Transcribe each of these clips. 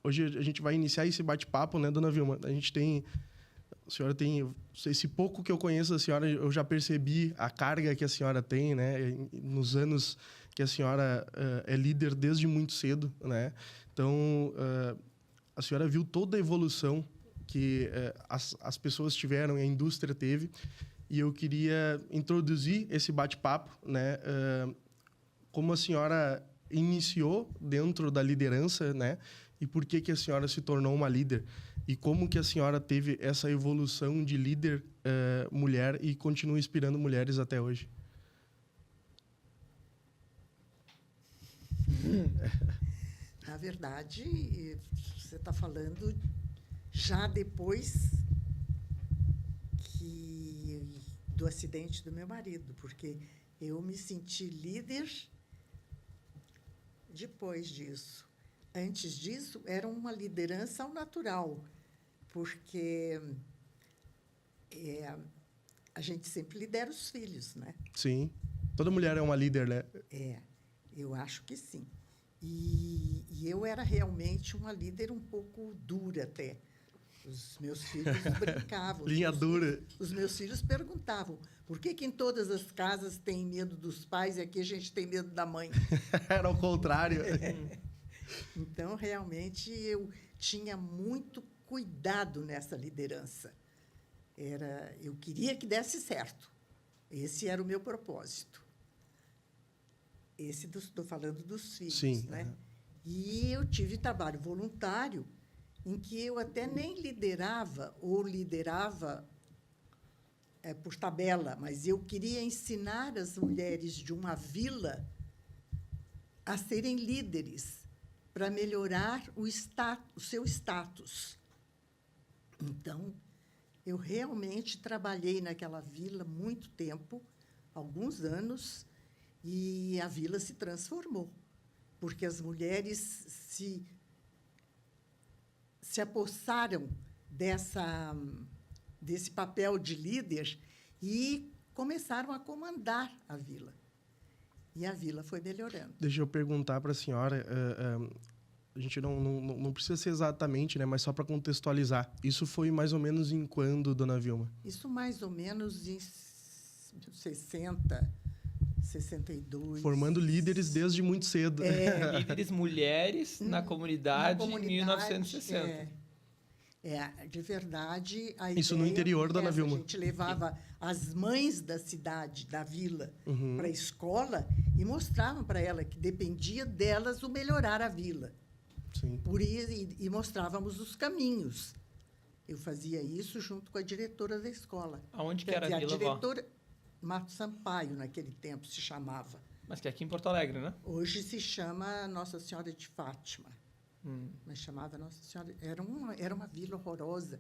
hoje a gente vai iniciar esse bate-papo, né, dona Vilma? A senhora tem... Esse pouco que eu conheço da senhora, eu já percebi a carga que a senhora tem, né? Nos anos que a senhora é líder desde muito cedo, né? Então, a senhora viu toda a evolução que as pessoas tiveram e a indústria teve. E eu queria introduzir esse bate-papo, né? Como a senhora iniciou dentro da liderança, né? E por que a senhora se tornou uma líder? E como que a senhora teve essa evolução de líder mulher e continua inspirando mulheres até hoje? Na verdade, você está falando já depois do acidente do meu marido, porque eu me senti líder depois disso. Antes disso, era uma liderança ao natural, porque a gente sempre lidera os filhos, né? Sim. Toda mulher é uma líder, né? Eu acho que sim. E eu era realmente uma líder um pouco dura até. Os meus filhos brincavam. Linha dura. Os meus filhos perguntavam por que em todas as casas tem medo dos pais e aqui a gente tem medo da mãe. Era ao contrário. Então, realmente, eu tinha muito cuidado nessa liderança. Eu queria que desse certo. Esse era o meu propósito. Estou falando dos filhos. Sim. Né? E eu tive trabalho voluntário em que eu até nem liderava por tabela, mas eu queria ensinar as mulheres de uma vila a serem líderes para melhorar o seu status. Então, eu realmente trabalhei naquela vila muito tempo, alguns anos, e a vila se transformou, porque as mulheres se apossaram desse papel de líder e começaram a comandar a vila. E a vila foi melhorando. Deixa eu perguntar para a senhora, a gente não precisa ser exatamente, né, mas só para contextualizar. Isso foi mais ou menos em quando, dona Vilma? Isso mais ou menos em 60, 62. Formando líderes desde muito cedo. Líderes mulheres na comunidade em 1960. De verdade, a Isso ideia no interior, dona Vilma? A gente levava as mães da cidade, da vila, para a escola e mostrava para ela que dependia delas o melhorar a vila. Sim. E mostrávamos os caminhos. Eu fazia isso junto com a diretora da escola. Aonde que era a vila, diretora, Mato Sampaio, naquele tempo, se chamava. Mas que é aqui em Porto Alegre, né? Hoje se chama Nossa Senhora de Fátima. Mas chamava Nossa Senhora... Era uma vila horrorosa.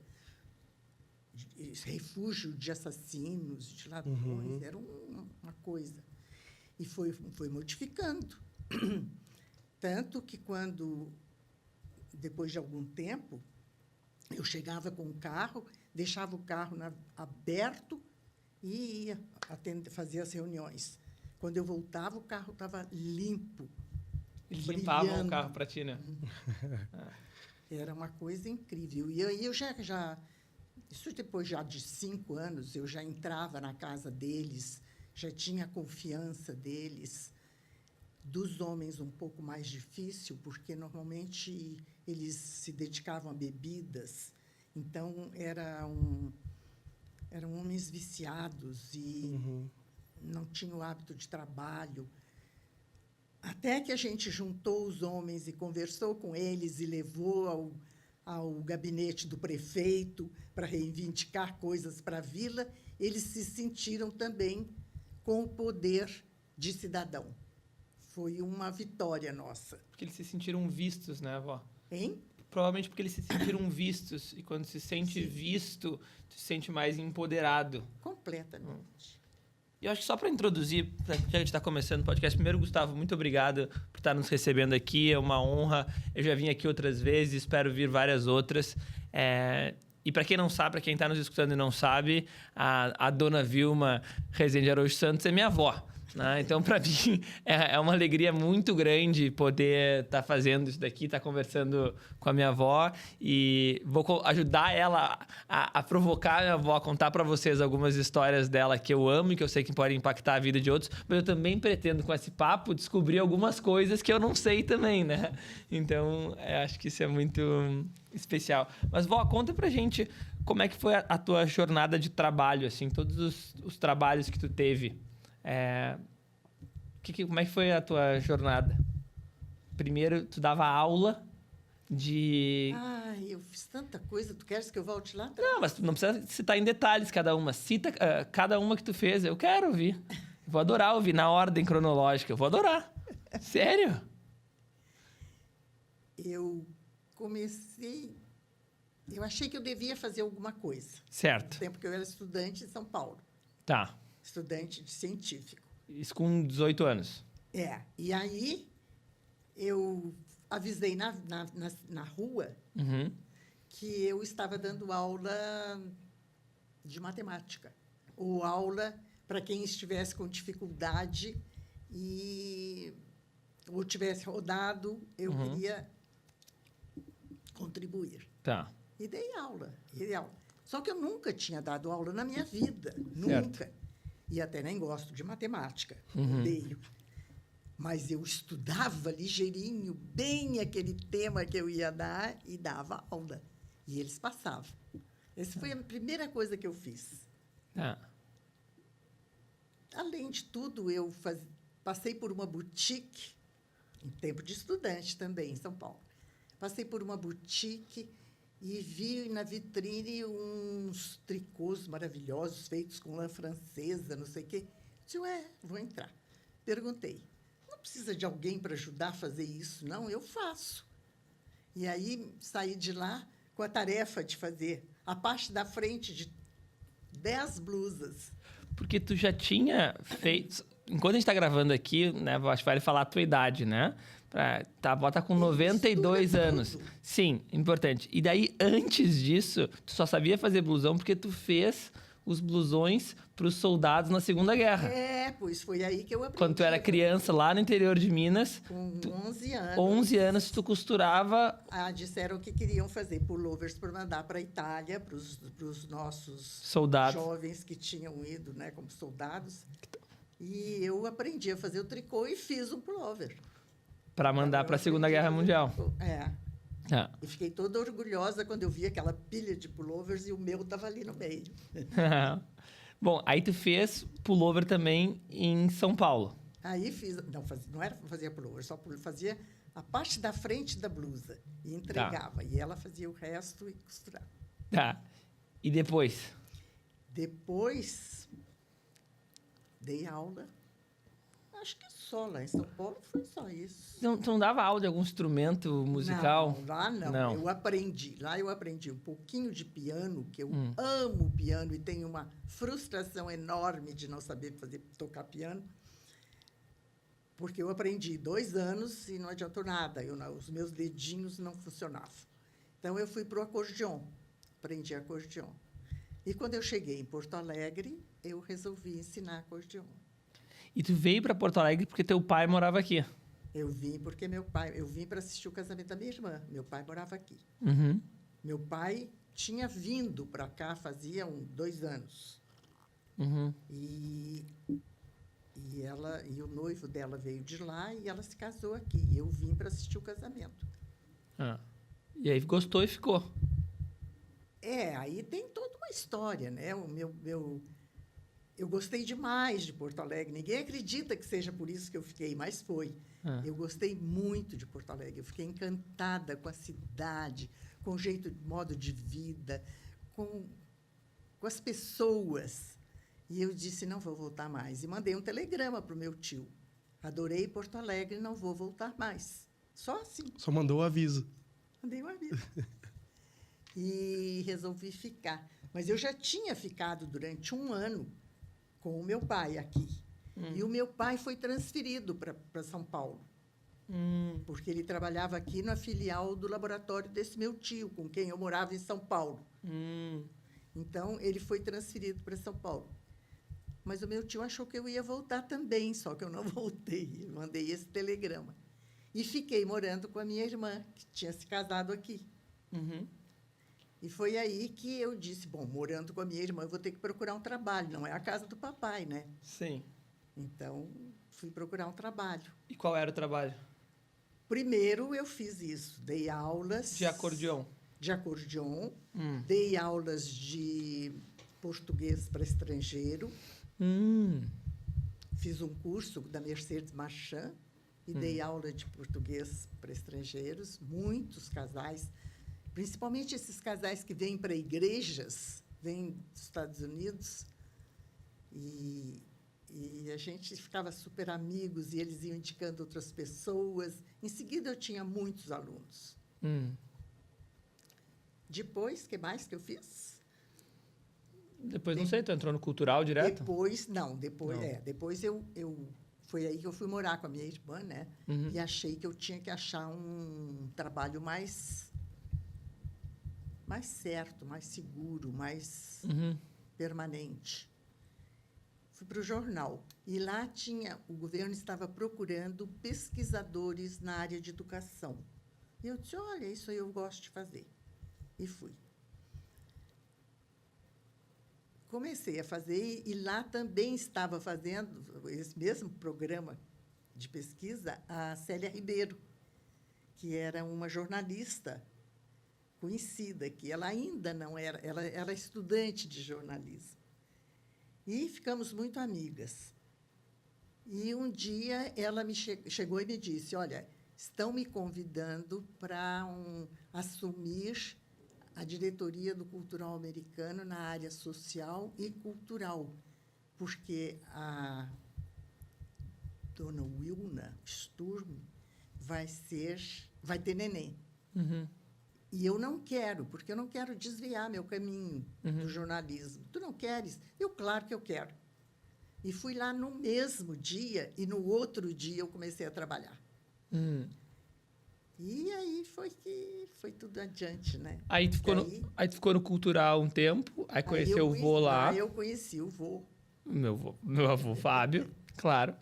Refúgio de assassinos, de ladrões. Era uma coisa. E foi modificando. Tanto que, depois de algum tempo, eu chegava com o carro, deixava o carro aberto e ia fazer as reuniões. Quando eu voltava, o carro estava limpo. Eles limpavam o carro para ti, né? Era uma coisa incrível. E aí eu já... Isso depois já de 5 anos, eu já entrava na casa deles, já tinha a confiança deles. Dos homens, um pouco mais difícil, porque, normalmente, eles se dedicavam a bebidas. Então, eram homens viciados e não tinham o hábito de trabalho. Até que a gente juntou os homens e conversou com eles e levou ao gabinete do prefeito para reivindicar coisas para a vila, eles se sentiram também com o poder de cidadão. Foi uma vitória nossa. Porque eles se sentiram vistos, né, avó? Hein? Provavelmente porque eles se sentiram vistos. E quando se sente visto, se sente mais empoderado. Completamente. E eu acho que só para introduzir, já que a gente está começando o podcast, primeiro, Gustavo, muito obrigado por estar nos recebendo aqui. É uma honra. Eu já vim aqui outras vezes, espero vir várias outras. E para quem não sabe, para quem está nos escutando e não sabe, a dona Vilma Rezende Araújo Santos é minha avó. né? Então, para mim, é uma alegria muito grande poder estar fazendo isso daqui, estar conversando com a minha avó e vou ajudar ela a provocar a minha avó a contar para vocês algumas histórias dela que eu amo e que eu sei que podem impactar a vida de outros, mas eu também pretendo, com esse papo, descobrir algumas coisas que eu não sei também, né? Então, acho que isso é muito especial. Mas, vó, conta pra gente como é que foi a tua jornada de trabalho, assim, todos os trabalhos que tu teve. Como é que foi a tua jornada? Primeiro, tu dava aula de... Ai, eu fiz tanta coisa. Tu queres que eu volte lá? Não, mas tu não precisa citar em detalhes cada uma. Cita cada uma que tu fez. Eu quero ouvir. Vou adorar ouvir na ordem cronológica. Eu vou adorar. Sério? Eu comecei... Eu achei que eu devia fazer alguma coisa. Certo. No tempo que eu era estudante em São Paulo. Tá. Estudante de científico. Isso com 18 anos. E aí eu avisei na rua que eu estava dando aula de matemática. Ou aula para quem estivesse com dificuldade ou tivesse rodado, eu queria contribuir. Tá. E dei aula. Só que eu nunca tinha dado aula na minha vida. Certo. Nunca. E até nem gosto de matemática. Odeio. Mas eu estudava ligeirinho, bem aquele tema que eu ia dar, e dava aula. E eles passavam. Essa foi a primeira coisa que eu fiz. Além de tudo, eu passei por uma boutique, em tempo de estudante também, em São Paulo. Passei por uma boutique e vi na vitrine uns tricôs maravilhosos, feitos com lã francesa, não sei o quê. Disse, vou entrar. Perguntei, não precisa de alguém para ajudar a fazer isso? Não, eu faço. E aí saí de lá com a tarefa de fazer a parte da frente de 10 blusas. Porque tu já tinha feito... Enquanto a gente está gravando aqui, né, acho que vale falar a tua idade, né? A avó tá com 92 anos. Tudo. Sim, importante. E daí, antes disso, tu só sabia fazer blusão porque tu fez os blusões para os soldados na Segunda Guerra. Pois foi aí que eu aprendi. Quando tu era criança, lá no interior de Minas... Com 11 anos. 11 anos, tu costurava... Disseram que queriam fazer pullovers para mandar para a Itália, para os nossos Soldados. jovens que tinham ido, né, como soldados. E eu aprendi a fazer o tricô e fiz um pullover. Para mandar para a Segunda Guerra Mundial. E fiquei toda orgulhosa quando eu vi aquela pilha de pullovers e o meu estava ali no meio. Bom, aí tu fez pullover também em São Paulo. Aí fiz... Não era fazia pullover, só fazia a parte da frente da blusa e entregava. E ela fazia o resto e costurava. Tá. E depois? Depois, dei aula. Acho que só lá em São Paulo foi só isso. Tu não dava aula de algum instrumento musical? Não, lá não. Não. Eu aprendi. Lá eu aprendi um pouquinho de piano, que eu amo piano e tenho uma frustração enorme de não saber tocar piano, porque eu aprendi 2 anos e não adiantou nada. Os meus dedinhos não funcionavam. Então, eu fui para o acordeon. Aprendi acordeon. E, quando eu cheguei em Porto Alegre, eu resolvi ensinar acordeon. E tu veio para Porto Alegre porque teu pai morava aqui? Eu vim porque eu vim para assistir o casamento da minha irmã. Meu pai morava aqui. Meu pai tinha vindo para cá fazia 2 anos. E o noivo dela veio de lá e ela se casou aqui. E eu vim para assistir o casamento. E aí gostou e ficou? Aí tem toda uma história, né? Eu gostei demais de Porto Alegre. Ninguém acredita que seja por isso que eu fiquei, mas foi. Eu gostei muito de Porto Alegre. Eu fiquei encantada com a cidade, com o modo de vida, com as pessoas. E eu disse, não vou voltar mais. E mandei um telegrama para o meu tio. Adorei Porto Alegre, não vou voltar mais. Só assim. Só mandou o aviso. Mandei um aviso. E resolvi ficar. Mas eu já tinha ficado durante 1 ano com o meu pai aqui. E o meu pai foi transferido para São Paulo. Porque ele trabalhava aqui na filial do laboratório desse meu tio, com quem eu morava em São Paulo. Então, ele foi transferido para São Paulo. Mas o meu tio achou que eu ia voltar também, só que eu não voltei. Eu mandei esse telegrama. E fiquei morando com a minha irmã, que tinha se casado aqui. Uhum. E foi aí que eu disse, bom, morando com a minha irmã, eu vou ter que procurar um trabalho. Não é a casa do papai, né? Sim. Então, fui procurar um trabalho. E qual era o trabalho? Primeiro, eu fiz isso. Dei aulas... De acordeon. De acordeon. Dei aulas de português para estrangeiro. Fiz um curso da Mercedes Marchand e dei aula de português para estrangeiros. Muitos casais, principalmente esses casais que vêm para igrejas, vêm dos Estados Unidos, e a gente ficava super amigos, e eles iam indicando outras pessoas. Em seguida, eu tinha muitos alunos. Depois, o que mais que eu fiz? Depois, não sei, tu entrou no cultural direto? Depois, depois eu foi aí que eu fui morar com a minha irmã, né? E achei que eu tinha que achar um trabalho mais certo, mais seguro, mais permanente. Fui para o jornal. E lá o governo estava procurando pesquisadores na área de educação. E eu disse, olha, isso aí eu gosto de fazer. E fui. Comecei a fazer, e lá também estava fazendo esse mesmo programa de pesquisa a Célia Ribeiro, que era uma jornalista conhecida, que ela ainda não era, ela era estudante de jornalismo. E ficamos muito amigas. E um dia ela chegou e me disse, olha, estão me convidando para assumir a diretoria do Cultural Americano na área social e cultural, porque a dona Wilna Sturm vai ter neném. E eu não quero, porque eu não quero desviar meu caminho do jornalismo. Tu não queres? Eu, claro que eu quero. E fui lá no mesmo dia, e no outro dia eu comecei a trabalhar. E aí foi tudo adiante, né? Aí tu ficou no cultural um tempo, aí conheceu o vô lá. Aí eu conheci o vô. Meu avô Fábio, claro.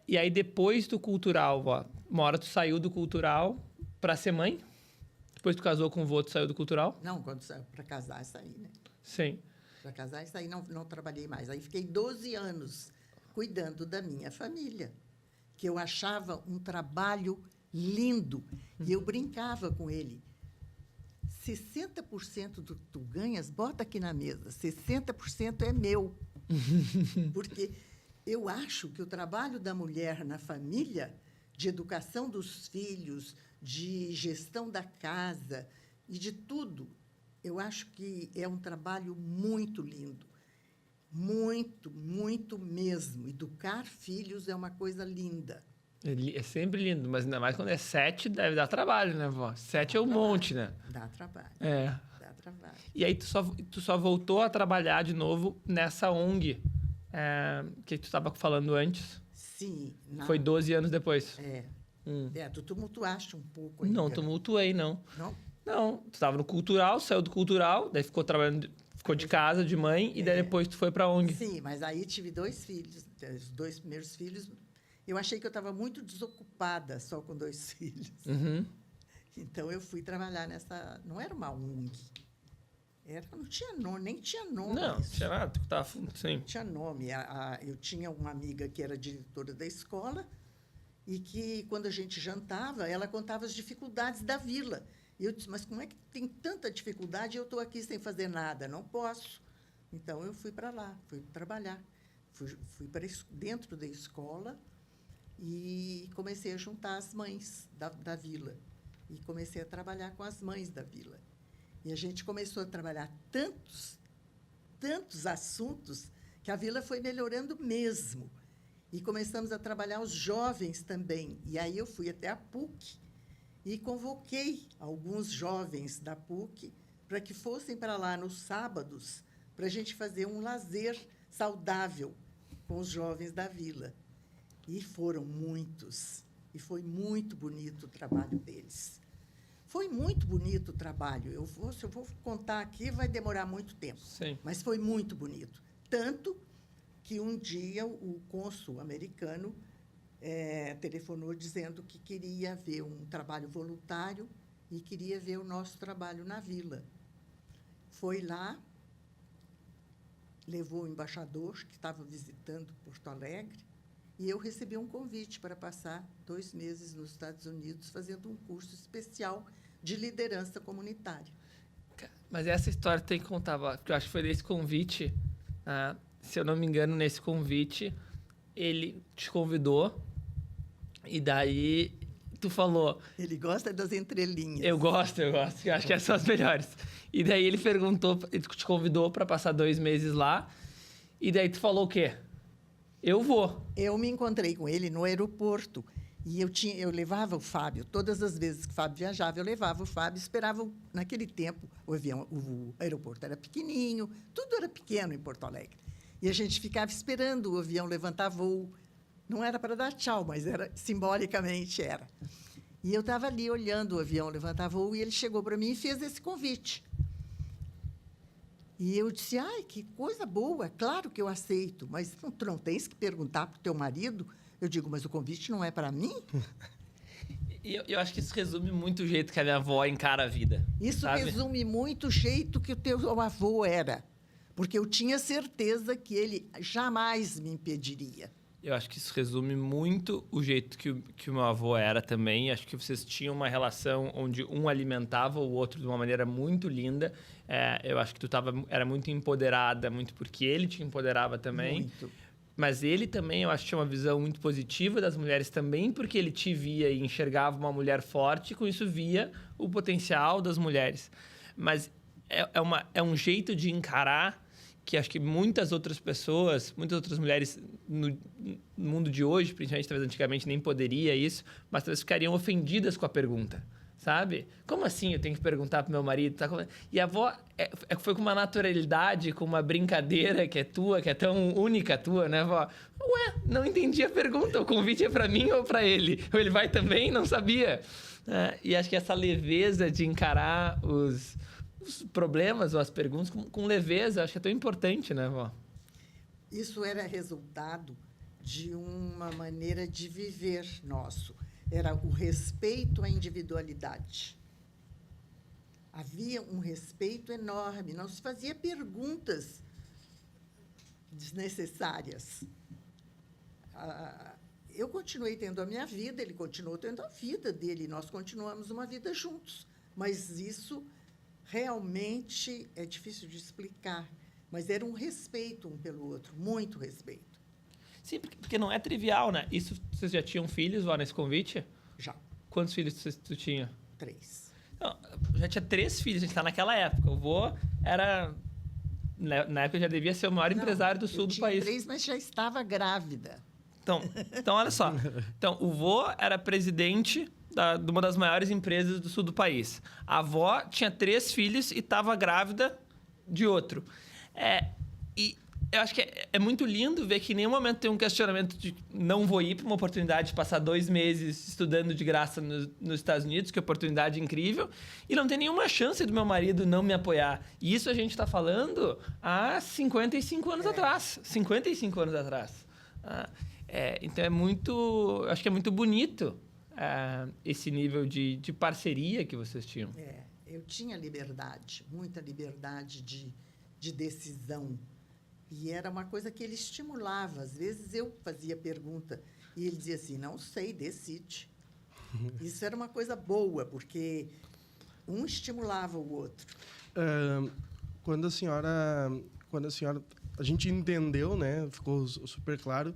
E aí depois do cultural, uma hora tu saiu do cultural para ser mãe? Depois tu casou com o vô, tu saiu do cultural? Não, quando saiu para casar, saí, né? Sim. Para casar, e saí, não trabalhei mais. Aí fiquei 12 anos cuidando da minha família, que eu achava um trabalho lindo. E eu brincava com ele. 60% do que tu ganhas, bota aqui na mesa. 60% é meu. Porque eu acho que o trabalho da mulher na família, de educação dos filhos, de gestão da casa e de tudo, eu acho que é um trabalho muito lindo. Muito, muito mesmo. Educar filhos é uma coisa linda. É sempre lindo, mas ainda mais quando é 7, deve dar trabalho, né, vó? 7 é um monte, né? Dá trabalho. Dá trabalho. E aí tu só voltou a trabalhar de novo nessa ONG que tu estava falando antes? Sim. Foi 12 anos depois? Tu tumultuaste um pouco aí. Não, tumultuei, não. Não? Não, tu estava no cultural, saiu do cultural, daí ficou trabalhando, ficou de casa, de mãe, e daí depois tu foi pra ONG. Sim, mas aí tive 2 filhos. Os 2 primeiros filhos, eu achei que eu estava muito desocupada só com 2 filhos. Então, eu fui trabalhar nessa... Não era uma ONG. Não tinha nome, nem tinha nome. Não, tinha nada. Sim. Não tinha nome. Eu tinha uma amiga que era diretora da escola e que, quando a gente jantava, ela contava as dificuldades da vila. E eu disse, mas como é que tem tanta dificuldade e eu estou aqui sem fazer nada? Não posso. Então, eu fui para lá, fui trabalhar. Fui para dentro da escola e comecei a juntar as mães da vila. E comecei a trabalhar com as mães da vila. E a gente começou a trabalhar tantos assuntos que a vila foi melhorando mesmo. E começamos a trabalhar os jovens também. E aí eu fui até a PUC e convoquei alguns jovens da PUC para que fossem para lá nos sábados para a gente fazer um lazer saudável com os jovens da vila. E foram muitos. E foi muito bonito o trabalho deles. Foi muito bonito o trabalho. Se eu vou contar aqui, vai demorar muito tempo. Sim. Mas foi muito bonito. Tanto que um dia o cônsul americano telefonou dizendo que queria ver um trabalho voluntário e queria ver o nosso trabalho na vila. Foi lá, levou o embaixador, que estava visitando Porto Alegre, e eu recebi um convite para passar 2 meses nos Estados Unidos fazendo um curso especial de liderança comunitária. Mas essa história tem que contar, porque eu acho que foi desse convite, se eu não me engano, nesse convite, ele te convidou e daí tu falou... Ele gosta das entrelinhas. Eu gosto. Eu acho que essas são as melhores. E daí ele te convidou para passar 2 meses lá e daí tu falou o quê? Eu vou. Eu me encontrei com ele no aeroporto e eu levava o Fábio. Todas as vezes que o Fábio viajava, eu levava o Fábio. Esperava, naquele tempo, o aeroporto era pequenininho, tudo era pequeno em Porto Alegre. E a gente ficava esperando o avião levantar voo. Não era para dar tchau, mas simbolicamente era. E eu estava ali olhando o avião levantar voo e ele chegou para mim e fez esse convite. E eu disse, ai, que coisa boa, claro que eu aceito, mas tu não tens que perguntar para o teu marido? Eu digo, mas o convite não é para mim? Eu acho que isso resume muito o jeito que a minha avó encara a vida. Isso sabe? resume muito o jeito que o teu avô era, porque eu tinha certeza que ele jamais me impediria. Eu acho que isso resume muito o jeito que o meu avô era também. Acho que vocês tinham uma relação onde um alimentava o outro de uma maneira muito linda. Eu acho que tu era muito empoderada, muito porque ele te empoderava também. Muito. Mas ele também, eu acho que tinha uma visão muito positiva das mulheres também, porque ele te via e enxergava uma mulher forte, e com isso via o potencial das mulheres. Mas é um jeito de encarar que acho que muitas outras pessoas, muitas outras mulheres no mundo de hoje, principalmente talvez antigamente nem poderia isso, mas talvez ficariam ofendidas com a pergunta, sabe? Como assim eu tenho que perguntar pro meu marido? Tá? E a avó foi com uma naturalidade, com uma brincadeira que é tua, que é tão única tua, né, vó? Ué, não entendi a pergunta, o convite é para mim ou para ele? Ou ele vai também? Não sabia. E acho que essa leveza de encarar os problemas ou as perguntas com leveza, acho que é tão importante, né, vó? Isso era resultado de uma maneira de viver nosso. Era o respeito à individualidade. Havia um respeito enorme, não se fazia perguntas desnecessárias. Eu continuei tendo a minha vida, ele continuou tendo a vida dele, nós continuamos uma vida juntos. Mas isso realmente é difícil de explicar, mas era um respeito um pelo outro, muito respeito. Sim, porque não é trivial, né? Isso, vocês já tinham filhos, vó, nesse convite? Já. Quantos filhos tu tinha? 3. Não, já tinha 3 filhos, a gente tá naquela época. O vô era... Na época já devia ser o maior empresário do sul do país. Eu tinha 3, mas já estava grávida. Então, olha só. Então, o vô era presidente de uma das maiores empresas do sul do país. A avó tinha 3 filhos e estava grávida de outro. E eu acho que é muito lindo ver que em nenhum momento tem um questionamento de não vou ir para uma oportunidade de passar 2 meses estudando de graça nos Estados Unidos, que oportunidade incrível, e não tem nenhuma chance do meu marido não me apoiar. E isso a gente está falando há 55 anos atrás. 55 anos atrás. Então acho que é muito bonito esse nível de parceria que vocês tinham. Eu tinha liberdade, muita liberdade de decisão. E era uma coisa que ele estimulava. Às vezes eu fazia pergunta e ele dizia assim, não sei, decide. Isso era uma coisa boa, porque um estimulava o outro. Quando a senhora... A gente entendeu, né? Ficou super claro,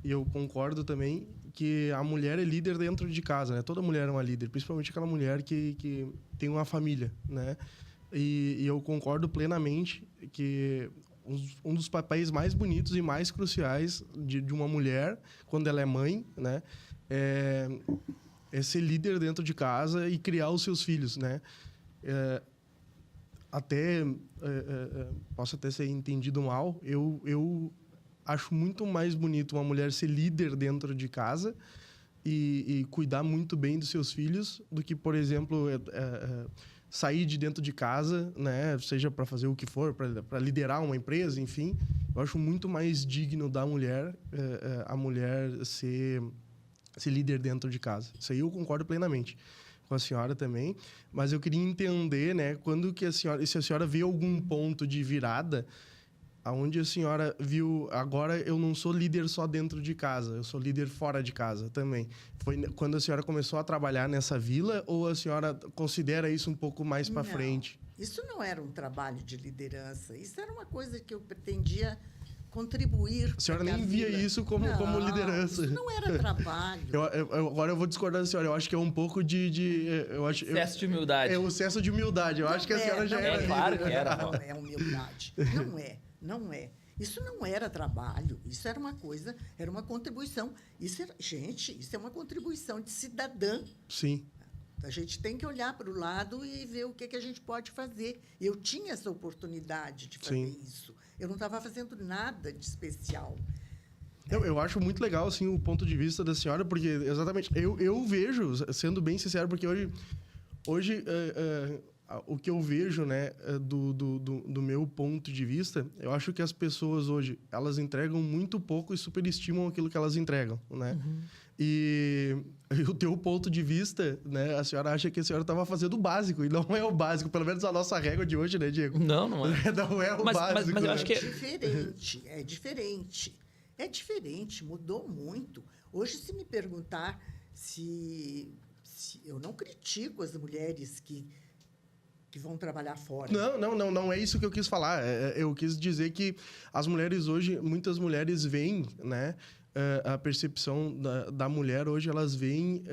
e eu concordo também, que a mulher é líder dentro de casa, né? Toda mulher é uma líder, principalmente aquela mulher que tem uma família, né? E eu concordo plenamente que um dos papéis mais bonitos e mais cruciais de uma mulher, quando ela é mãe, né? É ser líder dentro de casa e criar os seus filhos, né? Posso até ser entendido mal, eu acho muito mais bonito uma mulher ser líder dentro de casa e cuidar muito bem dos seus filhos do que, por exemplo, sair de dentro de casa, né, seja para fazer o que for, para liderar uma empresa, enfim, Eu acho muito mais digno da mulher, a mulher ser líder dentro de casa. Isso aí eu concordo plenamente com a senhora também. Mas eu queria entender, né, quando que se a senhora vê algum ponto de virada, aonde a senhora viu, agora eu não sou líder só dentro de casa, eu sou líder fora de casa também. Foi quando a senhora começou a trabalhar nessa vila ou a senhora considera isso um pouco mais para frente? Isso não era um trabalho de liderança, isso era uma coisa que eu pretendia contribuir. A senhora nem via isso como liderança. Isso não era trabalho. Agora eu vou discordar da senhora. Eu acho que é um pouco excesso de humildade. É o excesso de humildade. Eu acho que a senhora já era. Claro que era. Não é humildade. Não é. Isso não era trabalho. Isso era uma coisa, era uma contribuição. Isso é uma contribuição de cidadã. Sim. A gente tem que olhar para o lado e ver o que a gente pode fazer. Eu tinha essa oportunidade de fazer isso. Eu não estava fazendo nada de especial. Eu acho muito legal assim, o ponto de vista da senhora, porque exatamente eu vejo, sendo bem sincero, porque hoje o que eu vejo, né, do meu ponto de vista, eu acho que as pessoas hoje, elas entregam muito pouco e superestimam aquilo que elas entregam, né? Uhum. E o teu ponto de vista, né, a senhora acha que a senhora estava fazendo o básico, e não é o básico, pelo menos a nossa régua de hoje, né, Diego? Não é. Não é o básico. Mas eu acho que é diferente. É diferente, mudou muito. Hoje, se me perguntar se eu não critico as mulheres que vão trabalhar fora. Não é isso que eu quis falar. Eu quis dizer que as mulheres hoje, muitas mulheres veem, né, a percepção da mulher hoje, elas veem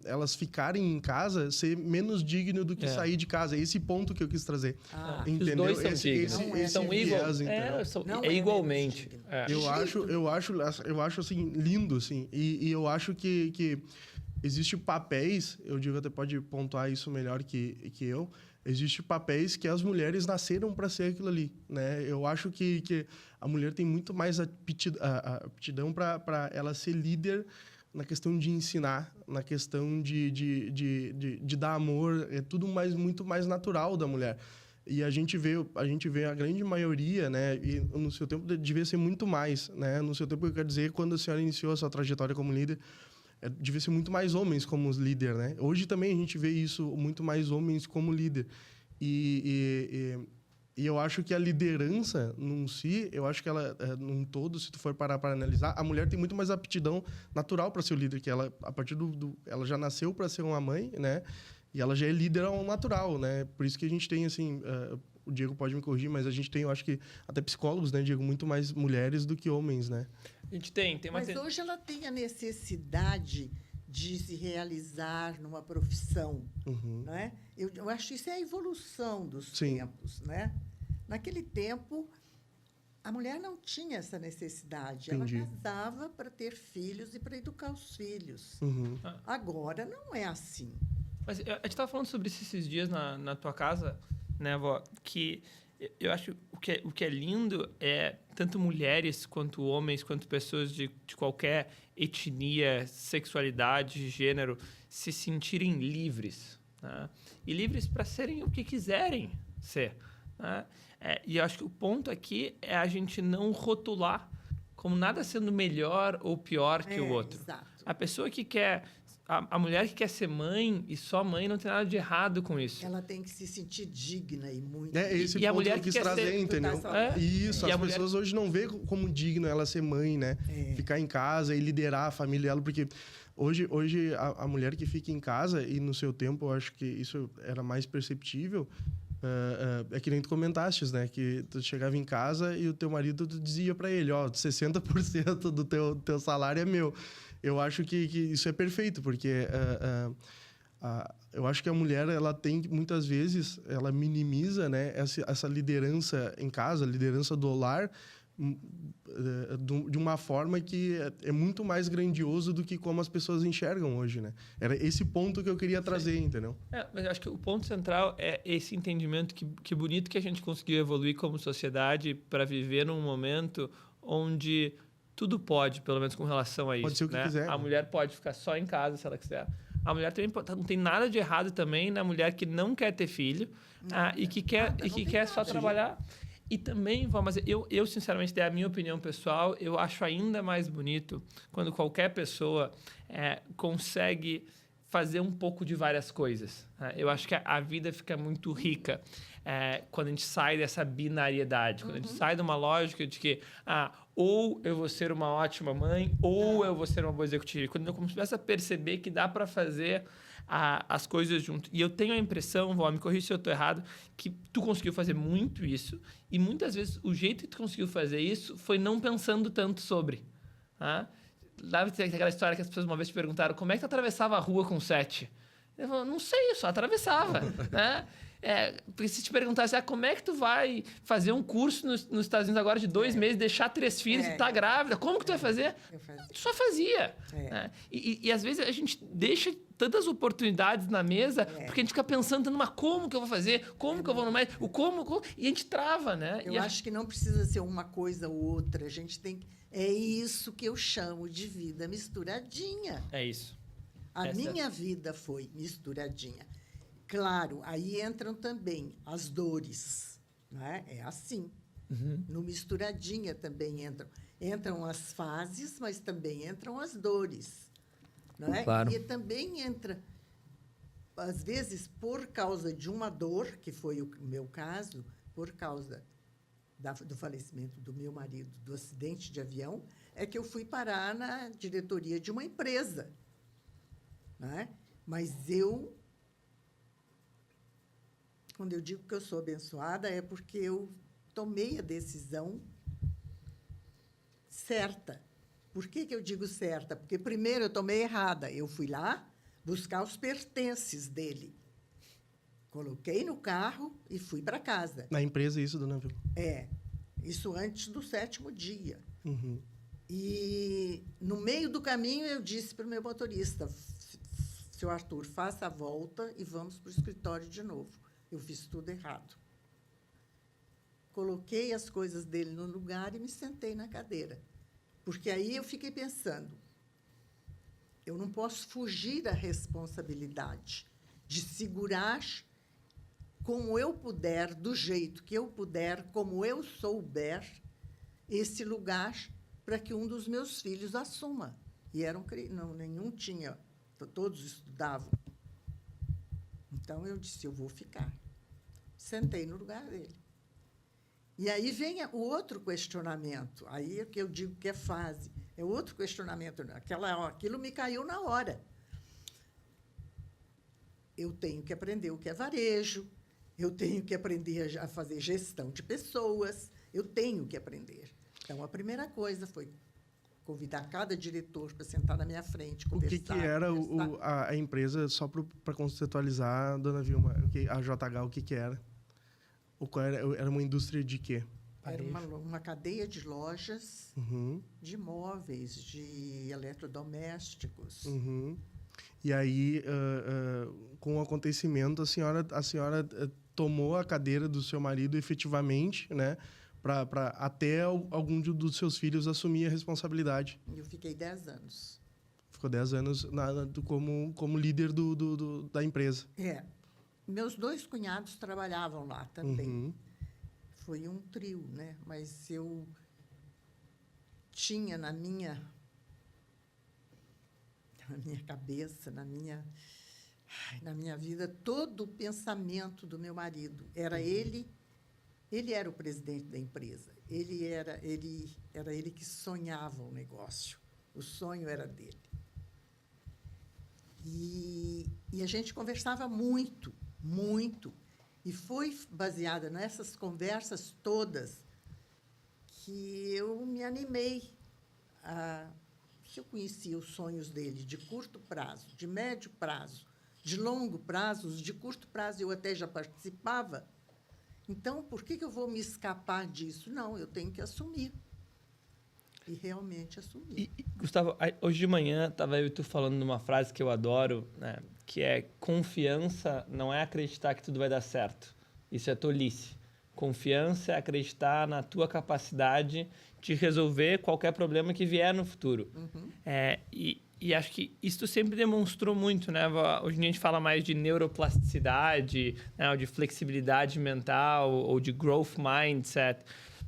elas ficarem em casa ser menos digno do que sair de casa. É esse ponto que eu quis trazer. Entendeu? Os dois são dignos. São igualmente. Eu acho assim, lindo, assim. E eu acho que existem papéis, eu digo, até pode pontuar isso melhor que eu, existem papéis que as mulheres nasceram para ser aquilo ali, né? Eu acho que a mulher tem muito mais aptidão para ela ser líder na questão de ensinar, na questão de dar amor, é tudo muito mais natural da mulher. E a gente vê a grande maioria, né? E no seu tempo devia ser muito mais, né? No seu tempo, eu quero dizer, quando a senhora iniciou a sua trajetória como líder, devia ser muito mais homens como líder, né? Hoje também a gente vê isso, muito mais homens como líder. E eu acho que a liderança, eu acho que ela, num todo, se tu for parar para analisar, a mulher tem muito mais aptidão natural para ser o líder, que ela, a partir ela já nasceu para ser uma mãe, né? E ela já é líder ao natural, né? Por isso que a gente tem, assim, o Diego pode me corrigir, mas a gente tem, eu acho que, até psicólogos, né, Diego? Muito mais mulheres do que homens, né? A gente tem mas hoje ela tem a necessidade de se realizar numa profissão, não é? Eu acho que isso é a evolução dos tempos, né? Naquele tempo, a mulher não tinha essa necessidade. Entendi. Ela casava para ter filhos e para educar os filhos. Agora não é assim. Mas a gente estava falando sobre isso esses dias na tua casa, né, avó? Que eu acho que o que é lindo é tanto mulheres quanto homens, quanto pessoas de qualquer etnia, sexualidade, gênero, se sentirem livres, né? E livres para serem o que quiserem ser, né? E eu acho que o ponto aqui é a gente não rotular como nada sendo melhor ou pior que o outro. Exato. A pessoa que quer... A mulher que quer ser mãe e só mãe não tem nada de errado com isso. Ela tem que se sentir digna e muito. Esse ponto a mulher que eu quis trazer, entendeu? Isso, as pessoas hoje não veem como digno ela ser mãe, né? Ficar em casa e liderar a família dela, porque hoje a mulher que fica em casa, e no seu tempo eu acho que isso era mais perceptível, é que nem tu comentaste, né? Que tu chegava em casa e o teu marido dizia para ele, 60% do teu salário é meu. Eu acho que isso é perfeito, porque eu acho que a mulher, ela tem, muitas vezes, ela minimiza, né, essa liderança em casa, a liderança do lar, de uma forma que é muito mais grandioso do que como as pessoas enxergam hoje, né? Era esse ponto que eu queria trazer, entendeu? Mas eu acho que o ponto central é esse entendimento que bonito que a gente conseguiu evoluir como sociedade para viver num momento onde tudo pode, pelo menos com relação a isso. Pode ser o que né? quiser. A mulher pode ficar só em casa se ela quiser. A mulher também não tem nada de errado também na mulher que não quer ter filho e que quer só trabalhar. E também, mas eu sinceramente, é a minha opinião pessoal, eu acho ainda mais bonito quando qualquer pessoa consegue fazer um pouco de várias coisas. Né? Eu acho que a vida fica muito rica quando a gente sai dessa binariedade, quando a gente sai de uma lógica de que ou eu vou ser uma ótima mãe, ou eu vou ser uma boa executiva. Quando eu começo a perceber que dá para fazer as coisas junto. E eu tenho a impressão, Vó, me corrija se eu estou errado, que tu conseguiu fazer muito isso, e muitas vezes o jeito que tu conseguiu fazer isso foi não pensando tanto sobre. Tá? Deve ter aquela história que as pessoas uma vez te perguntaram como é que tu atravessava a rua com 7? Eu falo, não sei, eu só atravessava. Né? Porque se te perguntasse, como é que tu vai fazer um curso nos Estados Unidos agora de 2 meses, deixar 3 filhos e tá grávida, como que tu vai fazer? Eu fazia. Tu só fazia. Né? E às vezes a gente deixa tantas oportunidades na mesa, porque a gente fica pensando numa como que eu vou fazer, como que eu vou no médico, como, e a gente trava, né? Eu acho que não precisa ser uma coisa ou outra, a gente tem que... É isso que eu chamo de vida misturadinha. É isso. A minha vida foi misturadinha. Claro, aí entram também as dores, né? É assim. No misturadinha também entram as fases, mas também entram as dores, não é? Claro. E também entra, às vezes, por causa de uma dor, que foi o meu caso, por causa do falecimento do meu marido, do acidente de avião, é que eu fui parar na diretoria de uma empresa. Né? Mas quando eu digo que eu sou abençoada, é porque eu tomei a decisão certa. Por que eu digo certa? Porque, primeiro, eu tomei errada. Eu fui lá buscar os pertences dele. Coloquei no carro e fui para casa. Na empresa, isso, dona Vilma? Isso antes do 7º dia. E, no meio do caminho, eu disse para o meu motorista, seu Arthur, faça a volta e vamos para o escritório de novo. Eu fiz tudo errado. Coloquei as coisas dele no lugar e me sentei na cadeira. Porque aí eu fiquei pensando, eu não posso fugir da responsabilidade de segurar como eu puder, do jeito que eu puder, como eu souber, esse lugar para que um dos meus filhos assuma. E nenhum tinha, todos estudavam. Então, eu disse, eu vou ficar. Sentei no lugar dele. E aí vem o outro questionamento, aí é que eu digo que é fase, é outro questionamento, aquilo me caiu na hora. Eu tenho que aprender o que é varejo, eu tenho que aprender a fazer gestão de pessoas, eu tenho que aprender. Então, a primeira coisa foi convidar cada diretor para sentar na minha frente, conversar. O que era a empresa, só para conceitualizar, dona Vilma, a JH, o que era? Era uma indústria de quê? Era uma cadeia de lojas, de móveis, de eletrodomésticos. E aí, com o acontecimento, a senhora tomou a cadeira do seu marido efetivamente, né? Para até algum dos seus filhos assumir a responsabilidade. Eu fiquei 10 anos. Ficou 10 anos como líder da empresa. Meus 2 cunhados trabalhavam lá também. Foi um trio, né? Mas eu tinha na minha cabeça, na minha vida, todo o pensamento do meu marido. Era ele era o presidente da empresa. Era ele que sonhava o negócio. O sonho era dele. E a gente conversava muito, muito. E foi baseada nessas conversas todas que eu me animei que eu conhecia os sonhos dele de curto prazo, de médio prazo, de longo prazo. Os de curto prazo eu até já participava. Então, por que eu vou me escapar disso? Não, eu tenho que assumir. E realmente assumir. Gustavo, hoje de manhã estava eu e tu falando de uma frase que eu adoro, né, que é: confiança não é acreditar que tudo vai dar certo. Isso é tolice. Confiança é acreditar na tua capacidade de resolver qualquer problema que vier no futuro. E acho que isso sempre demonstrou muito, né? Hoje em dia a gente fala mais de neuroplasticidade, né? Ou de flexibilidade mental, ou de growth mindset.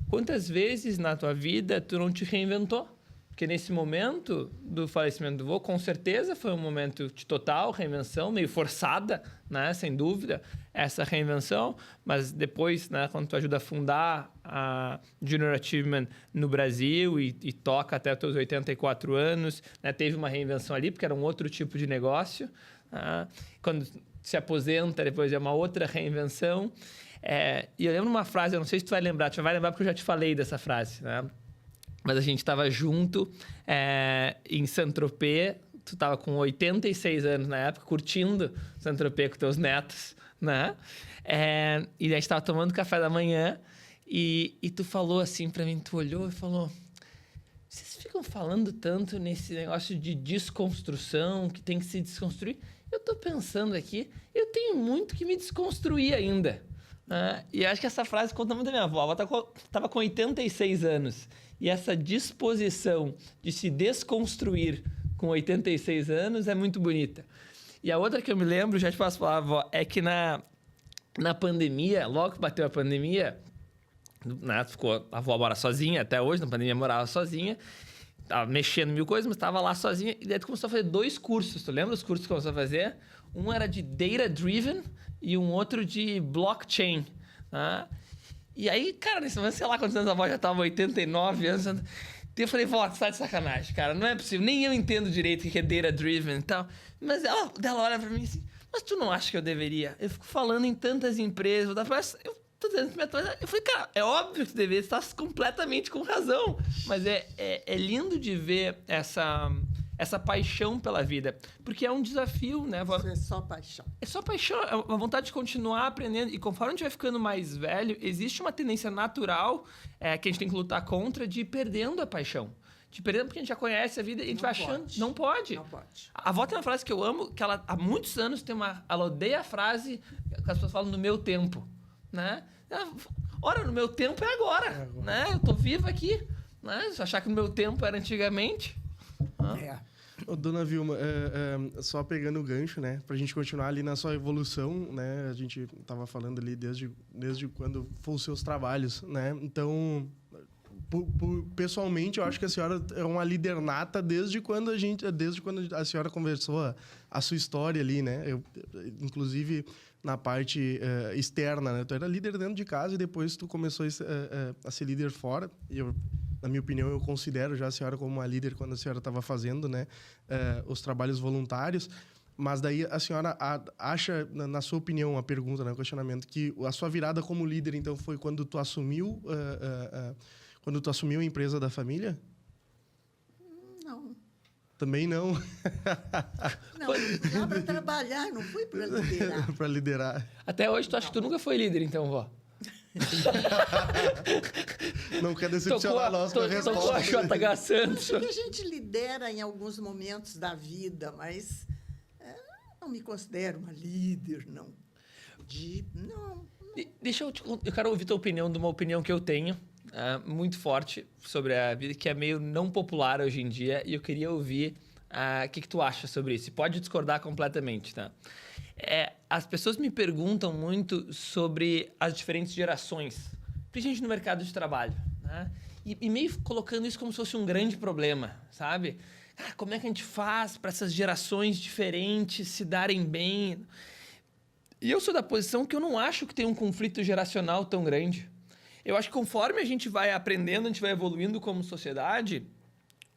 Quantas vezes na tua vida tu não te reinventou? Porque nesse momento do falecimento do vô, com certeza foi um momento de total reinvenção, meio forçada, né? Sem dúvida, essa reinvenção. Mas depois, né, quando tu ajuda a fundar a Junior Achievement no Brasil e toca até os teus 84 anos, né, teve uma reinvenção ali, porque era um outro tipo de negócio. Né? Quando se aposenta, depois é uma outra reinvenção. E eu lembro uma frase, eu não sei se tu vai lembrar, tu vai lembrar porque eu já te falei dessa frase, né? Mas a gente estava junto em Saint-Tropez, tu estava com 86 anos na época, curtindo Saint-Tropez com teus netos, né? E a gente estava tomando café da manhã e tu falou assim para mim, tu olhou e falou: vocês ficam falando tanto nesse negócio de desconstrução, que tem que se desconstruir. Eu estou pensando aqui, eu tenho muito que me desconstruir ainda. E acho que essa frase conta muito da minha avó. A avó estava com 86 anos. E essa disposição de se desconstruir com 86 anos é muito bonita. E a outra que eu me lembro, já te posso falar, avó, é que na pandemia, logo que bateu a pandemia, né, ficou, a avó mora sozinha, até hoje, na pandemia morava sozinha, estava mexendo em mil coisas, mas estava lá sozinha. E daí tu começou a fazer 2 cursos. Tu lembra os cursos que começou a fazer? Um era de Data Driven e um outro de Blockchain. Né? E aí, cara, nesse momento, sei lá quantos anos a avó já estava, 89 anos. Eu falei, vó, tu tá de sacanagem, cara. Não é possível. Nem eu entendo direito o que é Data Driven e tal. Mas ela olha pra mim assim, mas tu não acha que eu deveria? Eu fico falando em tantas empresas. Eu tô dizendo que eu falei, cara, é óbvio que tu deveria estar completamente com razão. Mas é lindo de ver essa paixão pela vida. Porque é um desafio, né? Isso é só paixão. É só paixão, é uma vontade de continuar aprendendo. E conforme a gente vai ficando mais velho, existe uma tendência natural que a gente tem que lutar contra de ir perdendo a paixão. De ir perdendo porque a gente já conhece a vida e a gente vai achando... Não pode. Não pode. A avó tem uma frase que eu amo, que ela há muitos anos ela odeia a frase que as pessoas falam no meu tempo. Né? Ora, no meu tempo é agora. Né? Eu tô viva aqui. Né? Se eu achar que no meu tempo era antigamente... Ô, dona Vilma, só pegando o gancho, né? Pra gente continuar ali na sua evolução, né? A gente tava falando ali desde quando foram os seus trabalhos, né? Então, pessoalmente, eu acho que a senhora é uma líder nata desde quando a senhora conversou a sua história ali, né? Inclusive, na parte externa, né? Tu era líder dentro de casa e depois tu começou a ser líder fora. E na minha opinião, eu considero já a senhora como uma líder quando a senhora estava fazendo, né, os trabalhos voluntários. Mas daí a senhora acha, na sua opinião, a pergunta, né, o questionamento, que a sua virada como líder, então, foi quando tu assumiu a empresa da família? Não. Também não? Não, já para trabalhar, não foi para liderar. Para liderar. Até hoje, tu acha que tu nunca foi líder, então, vó? Não quer decepcionar nós com a resposta. Tocou a JH Santos. Acho que a gente lidera em alguns momentos da vida, mas não me considero uma líder, não. Não. Deixa eu quero ouvir tua opinião de uma opinião que eu tenho muito forte sobre a vida, que é meio não popular hoje em dia, e eu queria ouvir o que tu acha sobre isso. Pode discordar completamente, tá? As pessoas me perguntam muito sobre as diferentes gerações, principalmente no mercado de trabalho, né? E meio colocando isso como se fosse um grande problema, sabe? Como é que a gente faz para essas gerações diferentes se darem bem? E eu sou da posição que eu não acho que tem um conflito geracional tão grande. Eu acho que conforme a gente vai aprendendo, a gente vai evoluindo como sociedade,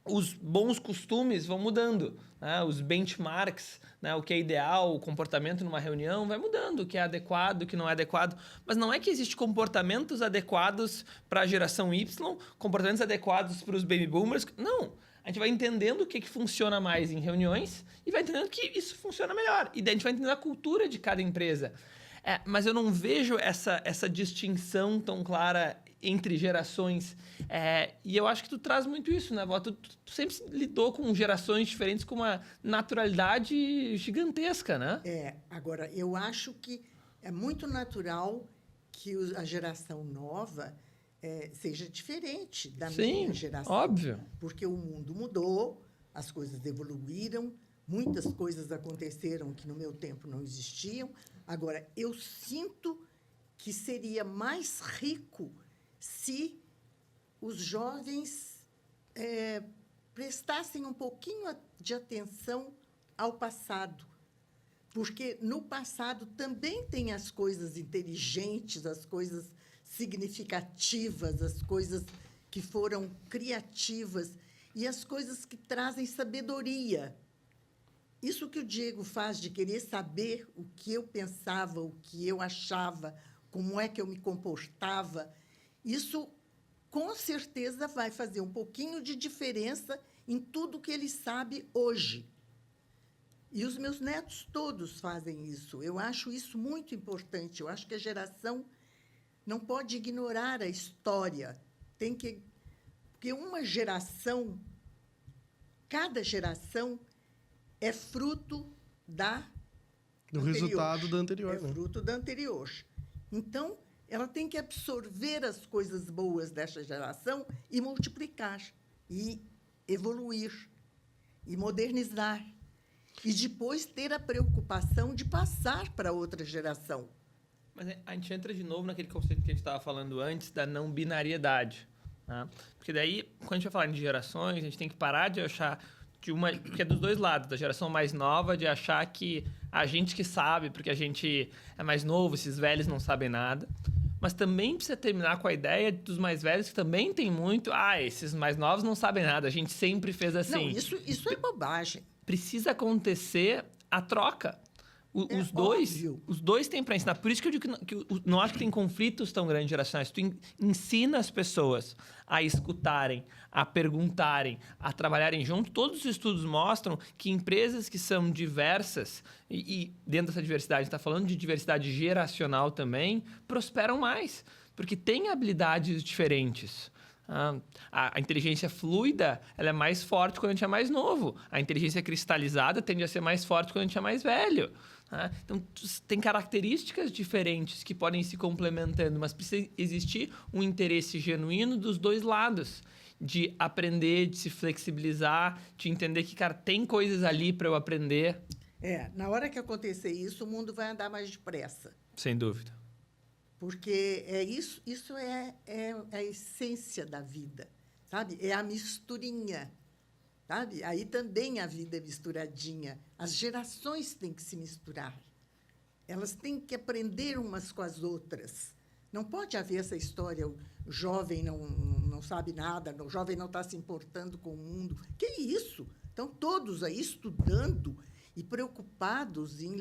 os bons costumes vão mudando, né? Os benchmarks, né? O que é ideal, o comportamento numa reunião vai mudando, o que é adequado, o que não é adequado. Mas não é que existem comportamentos adequados para a geração Y, comportamentos adequados para os baby boomers. Não. A gente vai entendendo o que funciona mais em reuniões e vai entendendo que isso funciona melhor. E daí a gente vai entendendo a cultura de cada empresa. Mas eu não vejo essa distinção tão clara entre gerações. E eu acho que tu traz muito isso, né, vó? Tu sempre lidou com gerações diferentes com uma naturalidade gigantesca, né? Agora, eu acho que é muito natural que a geração nova seja diferente da minha geração. Óbvio. Porque o mundo mudou, as coisas evoluíram, muitas coisas aconteceram que no meu tempo não existiam. Agora, eu sinto que seria mais rico se os jovens prestassem um pouquinho de atenção ao passado. Porque no passado também tem as coisas inteligentes, as coisas significativas, as coisas que foram criativas e as coisas que trazem sabedoria. Isso que o Diego faz de querer saber o que eu pensava, o que eu achava, como é que eu me comportava, isso, com certeza, vai fazer um pouquinho de diferença em tudo que ele sabe hoje. E os meus netos todos fazem isso. Eu acho isso muito importante. Eu acho que a geração não pode ignorar a história. Porque uma geração, cada geração é fruto do resultado da anterior. É fruto da anterior. Então, ela tem que absorver as coisas boas desta geração e multiplicar, e evoluir, e modernizar. E depois ter a preocupação de passar para outra geração. Mas a gente entra de novo naquele conceito que a gente estava falando antes, da não binariedade. Né? Porque daí, quando a gente vai falar de gerações, a gente tem que parar de achar... Porque é dos dois lados, da geração mais nova, de achar que a gente que sabe, porque a gente é mais novo, esses velhos não sabem nada. Mas também precisa terminar com a ideia dos mais velhos, que também tem muito... esses mais novos não sabem nada, a gente sempre fez assim. Não, isso é bobagem. Precisa acontecer a troca. Os dois têm para ensinar. Por isso que eu digo que não acho que tem conflitos tão grandes geracionais. Tu ensina as pessoas a escutarem, a perguntarem, a trabalharem junto. Todos os estudos mostram que empresas que são diversas, e dentro dessa diversidade, a gente está falando de diversidade geracional também, prosperam mais, porque têm habilidades diferentes. A inteligência fluida, ela é mais forte quando a gente é mais novo. A inteligência cristalizada tende a ser mais forte quando a gente é mais velho. Então, tem características diferentes que podem ir se complementando, mas precisa existir um interesse genuíno dos dois lados, de aprender, de se flexibilizar, de entender que, cara, tem coisas ali para eu aprender. Na hora que acontecer isso, o mundo vai andar mais depressa. Sem dúvida. Porque isso é a essência da vida, sabe? É a misturinha, sabe? Aí também a vida é misturadinha. As gerações têm que se misturar. Elas têm que aprender umas com as outras. Não pode haver essa história, o jovem não sabe nada, o jovem não está se importando com o mundo. Que isso? Estão todos aí estudando e preocupados em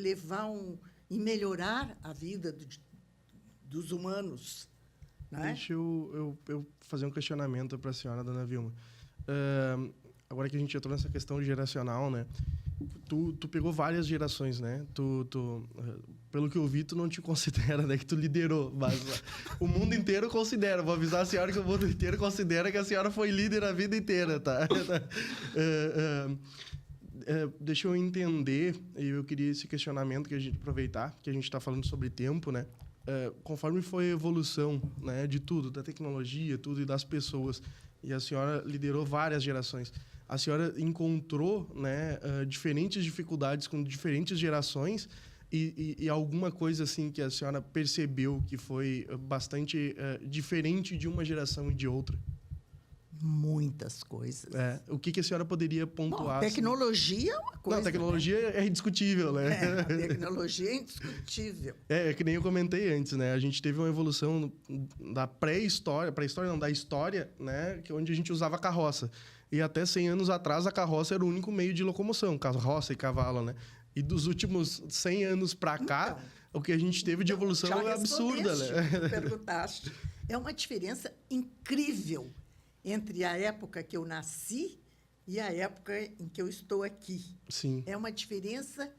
em melhorar a vida dos humanos. Né? Deixa eu fazer um questionamento para a senhora, dona Vilma. Agora que a gente entrou nessa questão geracional, né? Tu pegou várias gerações, né? Pelo que eu vi, tu não te considera, né? Que tu liderou. Mas o mundo inteiro considera. Vou avisar a senhora que o mundo inteiro considera que a senhora foi líder a vida inteira, tá? Deixa eu entender, e eu queria esse questionamento que a gente aproveitar, que a gente está falando sobre tempo, né? Conforme foi a evolução, né, de tudo, da tecnologia, tudo e das pessoas, e a senhora liderou várias gerações, a senhora encontrou, né, diferentes dificuldades com diferentes gerações e alguma coisa assim que a senhora percebeu que foi bastante diferente de uma geração e de outra? Muitas coisas. O que a senhora poderia pontuar? Bom, tecnologia é uma coisa... Não, tecnologia, né? É indiscutível, né? A tecnologia é indiscutível. É que nem eu comentei antes, né? A gente teve uma evolução da pré-história, da história, né? onde a gente usava carroça. E até 100 anos atrás, a carroça era o único meio de locomoção, carroça e cavalo, né? E dos últimos 100 anos para cá, o que a gente teve de evolução é absurda, né? Perguntaste. É uma diferença incrível entre a época que eu nasci e a época em que eu estou aqui. Sim. É uma diferença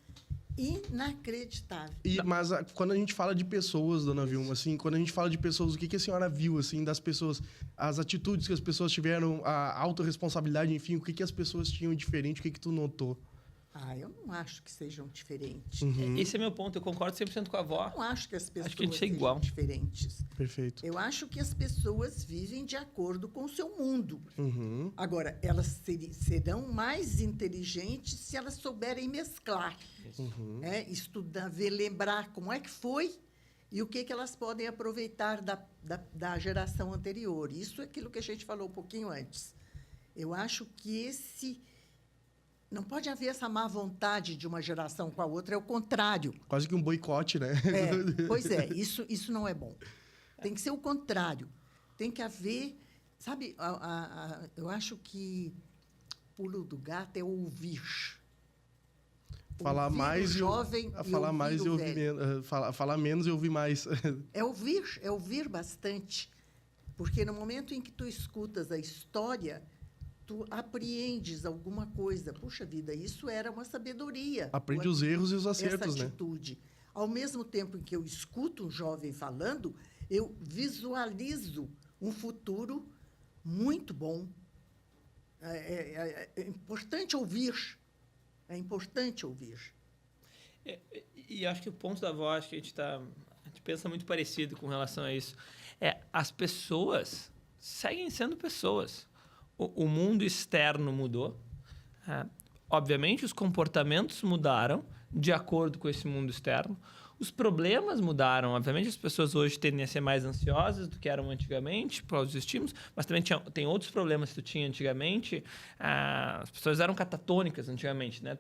inacreditável. Mas quando a gente fala de pessoas, dona Vilma, assim, quando a gente fala de pessoas, o que a senhora viu, assim, das pessoas, as atitudes que as pessoas tiveram, a autorresponsabilidade, enfim, o que as pessoas tinham diferente, o que tu notou? Eu não acho que sejam diferentes. Esse é meu ponto, eu concordo 100% com a avó. Eu não acho que as pessoas Acho que a gente é sejam igual. diferentes. Perfeito. Eu acho que as pessoas vivem de acordo com o seu mundo. Uhum. Agora, elas serão mais inteligentes se elas souberem mesclar. Estudar, lembrar como é que foi e o que elas podem aproveitar da geração anterior. Isso é aquilo que a gente falou um pouquinho antes. Eu acho que não pode haver essa má vontade de uma geração com a outra, é o contrário. Quase que um boicote, né? Pois é, isso não é bom. Tem que ser o contrário. Tem que haver... Sabe, eu acho que o pulo do gato é ouvir. Falar ouvir mais o jovem e falar ouvir mais o e ouvir velho. menos. Falar menos e ouvir mais. É ouvir bastante. Porque no momento em que tu escutas a história, tu apreendes alguma coisa. Puxa vida, isso era uma sabedoria. Aprende os erros e os acertos, essa né? atitude. Ao mesmo tempo em que eu escuto um jovem falando, eu visualizo um futuro muito bom. É importante ouvir. É importante ouvir. E acho que o ponto da avó, acho que a gente pensa muito parecido com relação a isso. As pessoas seguem sendo pessoas. O mundo externo mudou. Obviamente, os comportamentos mudaram de acordo com esse mundo externo. Os problemas mudaram. Obviamente, as pessoas hoje tendem a ser mais ansiosas do que eram antigamente, por causa dos estímulos, mas também tem outros problemas que tu tinha antigamente. As pessoas eram catatônicas antigamente, né?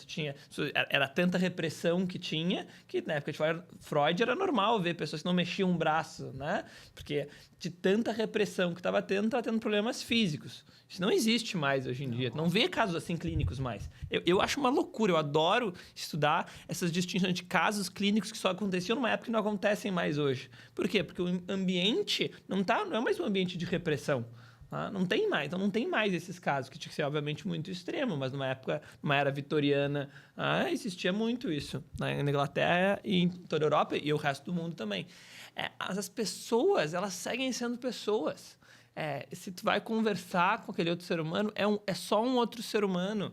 Era tanta repressão que tinha, que na época de Freud era normal ver pessoas que não mexiam um braço, né? Porque de tanta repressão que estava tendo problemas físicos. Isso não existe mais hoje em dia. Não vê casos assim clínicos mais. Eu acho uma loucura. Eu adoro estudar essas distinções de casos clínicos que só aconteciam numa época que não acontecem mais hoje. Por quê? Porque o ambiente não é mais um ambiente de repressão. Tá? Não tem mais. Então, não tem mais esses casos, que tinha que ser, obviamente, muito extremo. Mas numa época, numa era vitoriana, existia muito isso. Na Inglaterra e em toda a Europa e o resto do mundo também. As pessoas, elas seguem sendo pessoas. Se tu vai conversar com aquele outro ser humano, é só um outro ser humano.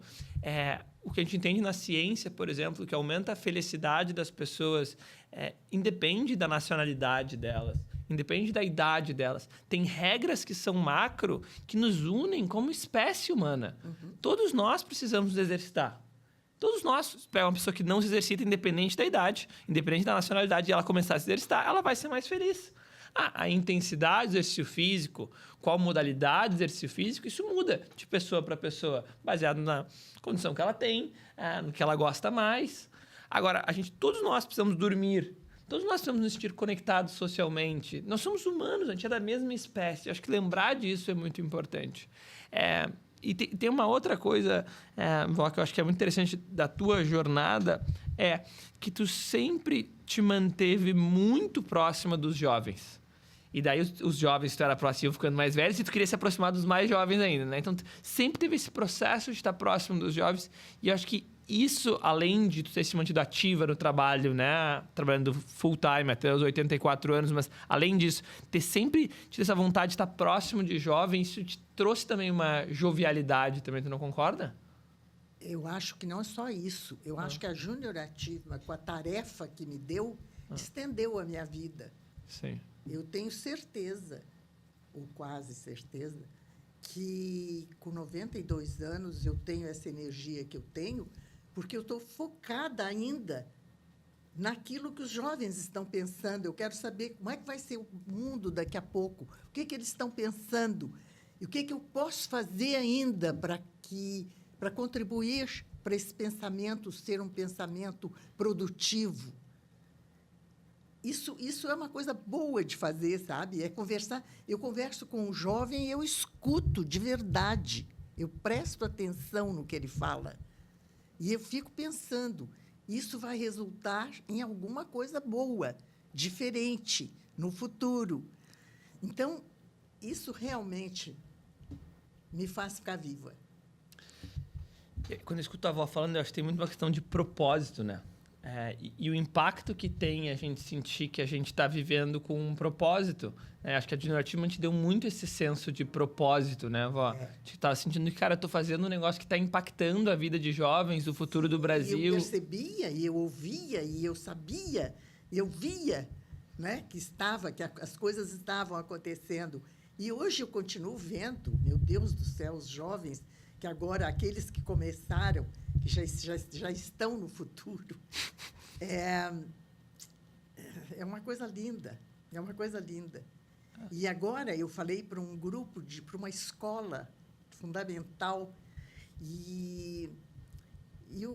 O que a gente entende na ciência, por exemplo, que aumenta a felicidade das pessoas, independe da nacionalidade delas, independe da idade delas. Tem regras que são macro que nos unem como espécie humana. Todos nós precisamos nos exercitar. Todos nós, uma pessoa que não se exercita, independente da idade, independente da nacionalidade, e ela começar a se exercitar, ela vai ser mais feliz. A intensidade do exercício físico, qual modalidade de exercício físico, isso muda de pessoa para pessoa, baseado na condição que ela tem, no que ela gosta mais. Agora, todos nós precisamos dormir, todos nós precisamos nos sentir conectados socialmente. Nós somos humanos, a gente é da mesma espécie. Eu acho que lembrar disso é muito importante. E tem uma outra coisa, Vó, que eu acho que é muito interessante da tua jornada, que tu sempre te manteve muito próxima dos jovens. E daí os jovens, tu era próximo, iam ficando mais velhos, e tu queria se aproximar dos mais jovens ainda, né? Então, sempre teve esse processo de estar próximo dos jovens. E eu acho que isso, além de tu ter se mantido ativa no trabalho, né? Trabalhando full time até os 84 anos, mas além disso, ter sempre tido essa vontade de estar próximo de jovens, isso te trouxe também uma jovialidade também, tu não concorda? Eu acho que não é só isso. Eu acho que a Júnior Ativa, com a tarefa que me deu, estendeu a minha vida. Sim. Eu tenho certeza, ou quase certeza, que com 92 anos eu tenho essa energia que eu tenho, porque eu estou focada ainda naquilo que os jovens estão pensando. Eu quero saber como é que vai ser o mundo daqui a pouco, o que eles estão pensando, e o que eu posso fazer ainda para contribuir para esse pensamento ser um pensamento produtivo. Isso é uma coisa boa de fazer, sabe? É conversar. Eu converso com um jovem e eu escuto de verdade. Eu presto atenção no que ele fala. E eu fico pensando, isso vai resultar em alguma coisa boa, diferente, no futuro. Então, isso realmente me faz ficar viva. Quando eu escuto a avó falando, eu acho que tem muito uma questão de propósito, né? E o impacto que tem a gente sentir que a gente está vivendo com um propósito. Acho que a Generativa te deu muito esse senso de propósito, né, vó? A gente tá sentindo que, cara, eu tô fazendo um negócio que está impactando a vida de jovens, o futuro do Brasil. Eu percebia, e eu ouvia, e eu sabia, eu via, né, que as coisas estavam acontecendo. E hoje eu continuo vendo, meu Deus do céu, os jovens, que agora, aqueles que começaram, que já estão no futuro, é uma coisa linda, é uma coisa linda. E agora eu falei para um grupo, para uma escola fundamental, e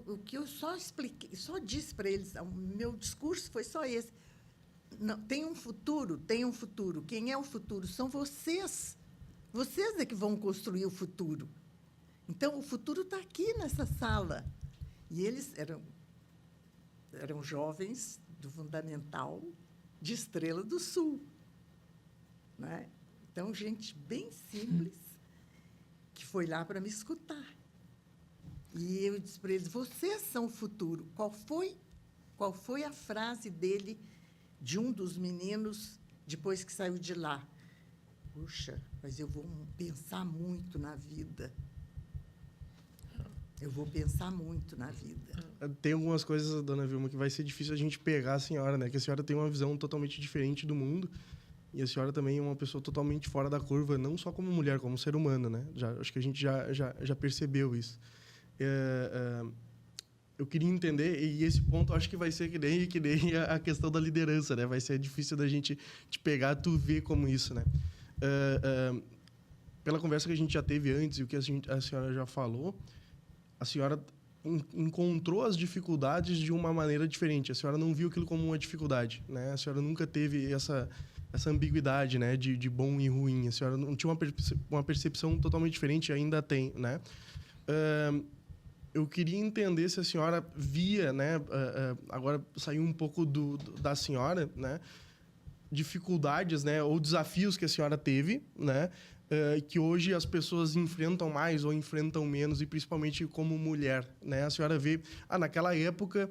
o que eu só expliquei, só disse para eles, o meu discurso foi só esse. Não, tem um futuro. Quem é o futuro? São vocês. Vocês é que vão construir o futuro. Então, o futuro está aqui nessa sala. E eles eram jovens do Fundamental de Estrela do Sul. Né? Então, gente bem simples, que foi lá para me escutar. E eu disse para eles, vocês são o futuro. Qual foi a frase dele, de um dos meninos, depois que saiu de lá? Puxa, mas eu vou pensar muito na vida. Eu vou pensar muito na vida. Tem algumas coisas, dona Vilma, que vai ser difícil a gente pegar a senhora, né? Que a senhora tem uma visão totalmente diferente do mundo. E a senhora também é uma pessoa totalmente fora da curva, não só como mulher, como ser humano, né? Acho que a gente já percebeu isso. Eu queria entender, e esse ponto acho que vai ser que nem a questão da liderança, né? Vai ser difícil da gente te pegar, tu ver como isso, né? Pela conversa que a gente já teve antes e o que a senhora já falou, a senhora encontrou as dificuldades de uma maneira diferente. A senhora não viu aquilo como uma dificuldade, né? A senhora nunca teve essa ambiguidade, né? De bom e ruim. A senhora não tinha uma percepção totalmente diferente, ainda tem, né? Eu queria entender se a senhora via, né? Agora saiu um pouco da senhora, né? Dificuldades, né? Ou desafios que a senhora teve, né? Que hoje as pessoas enfrentam mais ou enfrentam menos, e principalmente como mulher, né? A senhora vê, naquela época,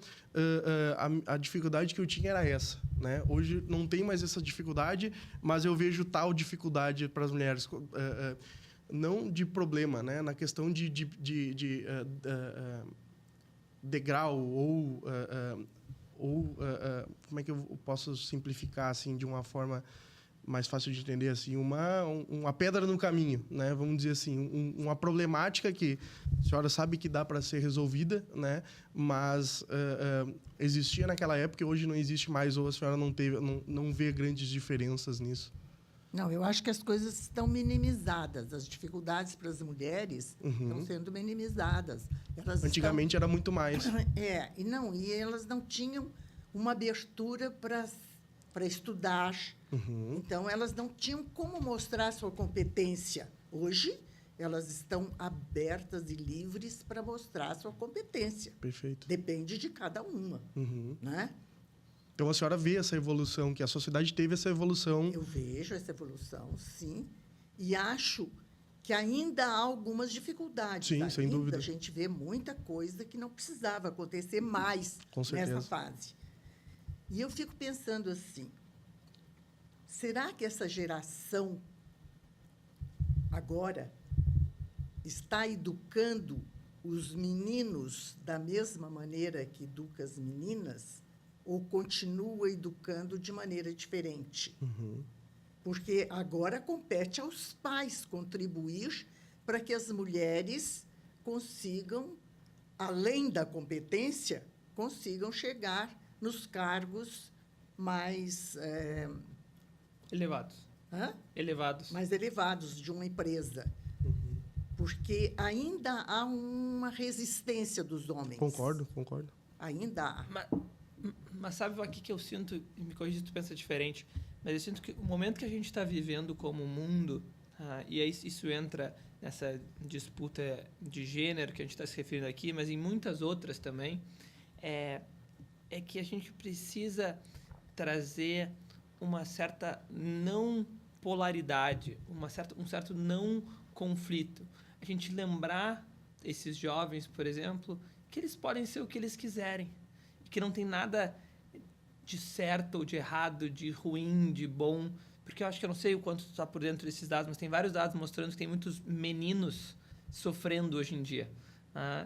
a dificuldade que eu tinha era essa, né? Hoje não tem mais essa dificuldade, mas eu vejo tal dificuldade para as mulheres. Não de problema, né? Na questão de degrau ou como é que eu posso simplificar assim de uma forma mais fácil de entender, assim, uma pedra no caminho, né? Vamos dizer assim, uma problemática que a senhora sabe que dá para ser resolvida, né? Mas existia naquela época e hoje não existe mais, ou a senhora não vê grandes diferenças nisso? Não, eu acho que as coisas estão minimizadas. As dificuldades para as mulheres estão sendo minimizadas. Antigamente era muito mais. E elas não tinham uma abertura para estudar. Então, elas não tinham como mostrar sua competência. Hoje, elas estão abertas e livres para mostrar sua competência. Perfeito. Depende de cada uma, né? Então, a senhora vê essa evolução, que a sociedade teve essa evolução. Eu vejo essa evolução, sim. E acho que ainda há algumas dificuldades. Sim, sem dúvida. A gente vê muita coisa que não precisava acontecer mais nessa fase. E eu fico pensando assim, será que essa geração agora está educando os meninos da mesma maneira que educa as meninas, ou continua educando de maneira diferente? Porque agora compete aos pais contribuir para que as mulheres consigam, além da competência, consigam chegar nos cargos mais elevados. Elevados. Mais elevados de uma empresa. Porque ainda há uma resistência dos homens. Concordo. Ainda há. Mas sabe o que eu sinto, e me corrija se tu pensa diferente, mas eu sinto que o momento que a gente está vivendo como mundo, e aí isso entra nessa disputa de gênero que a gente está se referindo aqui, mas em muitas outras também, é que a gente precisa trazer uma certa não polaridade, um certo não conflito. A gente lembrar esses jovens, por exemplo, que eles podem ser o que eles quiserem. que não tem nada de certo ou de errado, de ruim, de bom, porque eu acho que eu não sei o quanto tu está por dentro desses dados, mas tem vários dados mostrando que tem muitos meninos sofrendo hoje em dia,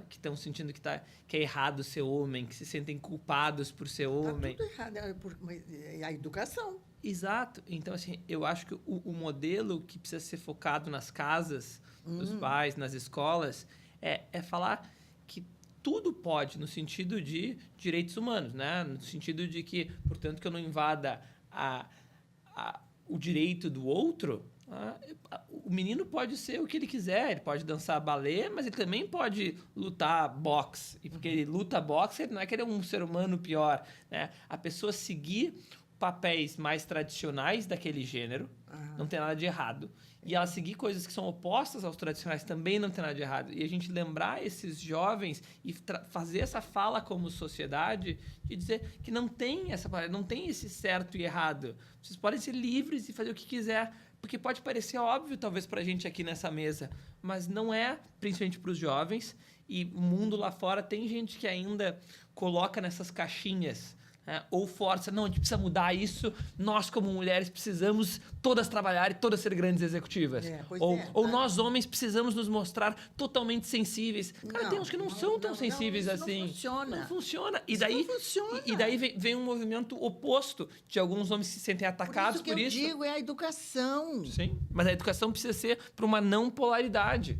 que estão sentindo que é errado ser homem, que se sentem culpados por ser homem. Tá tudo errado, é a educação. Exato. Então, assim, eu acho que o modelo que precisa ser focado nas casas, dos pais, nas escolas, é falar que tudo pode, no sentido de direitos humanos, né? No sentido de que, portanto, que eu não invada o direito do outro. O menino pode ser o que ele quiser, ele pode dançar balé, mas ele também pode lutar boxe. E porque ele luta boxe, não é que ele é um ser humano pior, né? A pessoa seguir papéis mais tradicionais daquele gênero, não tem nada de errado. E ela seguir coisas que são opostas aos tradicionais também não tem nada de errado. E a gente lembrar esses jovens e fazer essa fala como sociedade de dizer que não tem não tem esse certo e errado. Vocês podem ser livres e fazer o que quiser, porque pode parecer óbvio talvez pra gente aqui nessa mesa, mas não é, principalmente para os jovens. E o mundo lá fora tem gente que ainda coloca nessas caixinhas, ou força, não, a gente precisa mudar isso, nós como mulheres precisamos todas trabalhar e todas ser grandes executivas. Ou nós homens precisamos nos mostrar totalmente sensíveis. Cara, tem uns que não são tão sensíveis assim. Não funciona. Não funciona. E daí vem um movimento oposto de alguns homens que se sentem atacados por isso. Por isso que eu digo, é a educação. Sim, mas a educação precisa ser para uma não polaridade.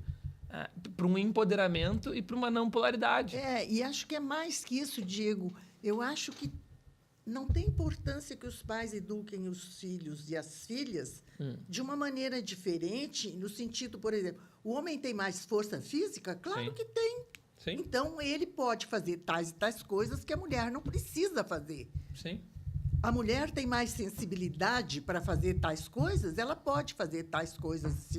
Para um empoderamento e para uma não polaridade. E acho que é mais que isso, Diego. Eu acho que não tem importância que os pais eduquem os filhos e as filhas de uma maneira diferente, no sentido, por exemplo, o homem tem mais força física? Claro Sim. que tem. Sim. Então, ele pode fazer tais e tais coisas que a mulher não precisa fazer. Sim. A mulher tem mais sensibilidade para fazer tais coisas? Ela pode fazer tais coisas.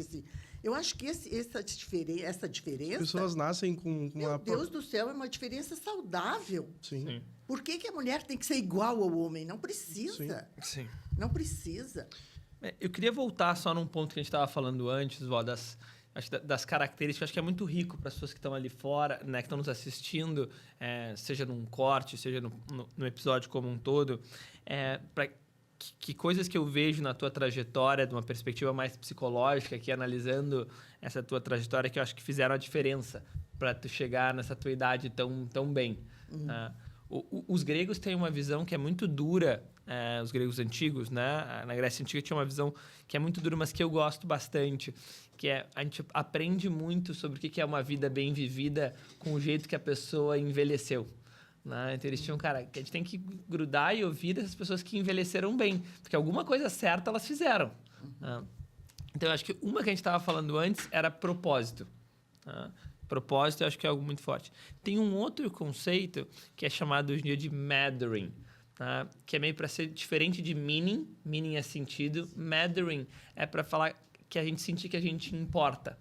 Eu acho que essa diferença... As pessoas nascem com Meu Deus do céu, é uma diferença saudável. Sim. Por que a mulher tem que ser igual ao homem? Não precisa. Sim. Não precisa. Eu queria voltar só num ponto que a gente estava falando antes, Vó, das características. Acho que é muito rico para as pessoas que estão ali fora, né, que estão nos assistindo, seja num corte, seja no episódio como um todo, que coisas que eu vejo na tua trajetória, de uma perspectiva mais psicológica, aqui analisando essa tua trajetória, que eu acho que fizeram a diferença para tu chegar nessa tua idade tão bem. Os gregos têm uma visão que é muito dura, os gregos antigos, né? Na Grécia Antiga tinha uma visão que é muito dura, mas que eu gosto bastante, que a gente aprende muito sobre o que é uma vida bem vivida com o jeito que a pessoa envelheceu. Né? Então, eles tinham, cara, que a gente tem que grudar e ouvir dessas pessoas que envelheceram bem, porque alguma coisa certa elas fizeram. Então, eu acho que uma que a gente estava falando antes era propósito. Propósito, eu acho que é algo muito forte. Tem um outro conceito que é chamado hoje em dia de mattering, que é meio para ser diferente de meaning. Meaning é sentido. Mattering é para falar que a gente sentir que a gente importa.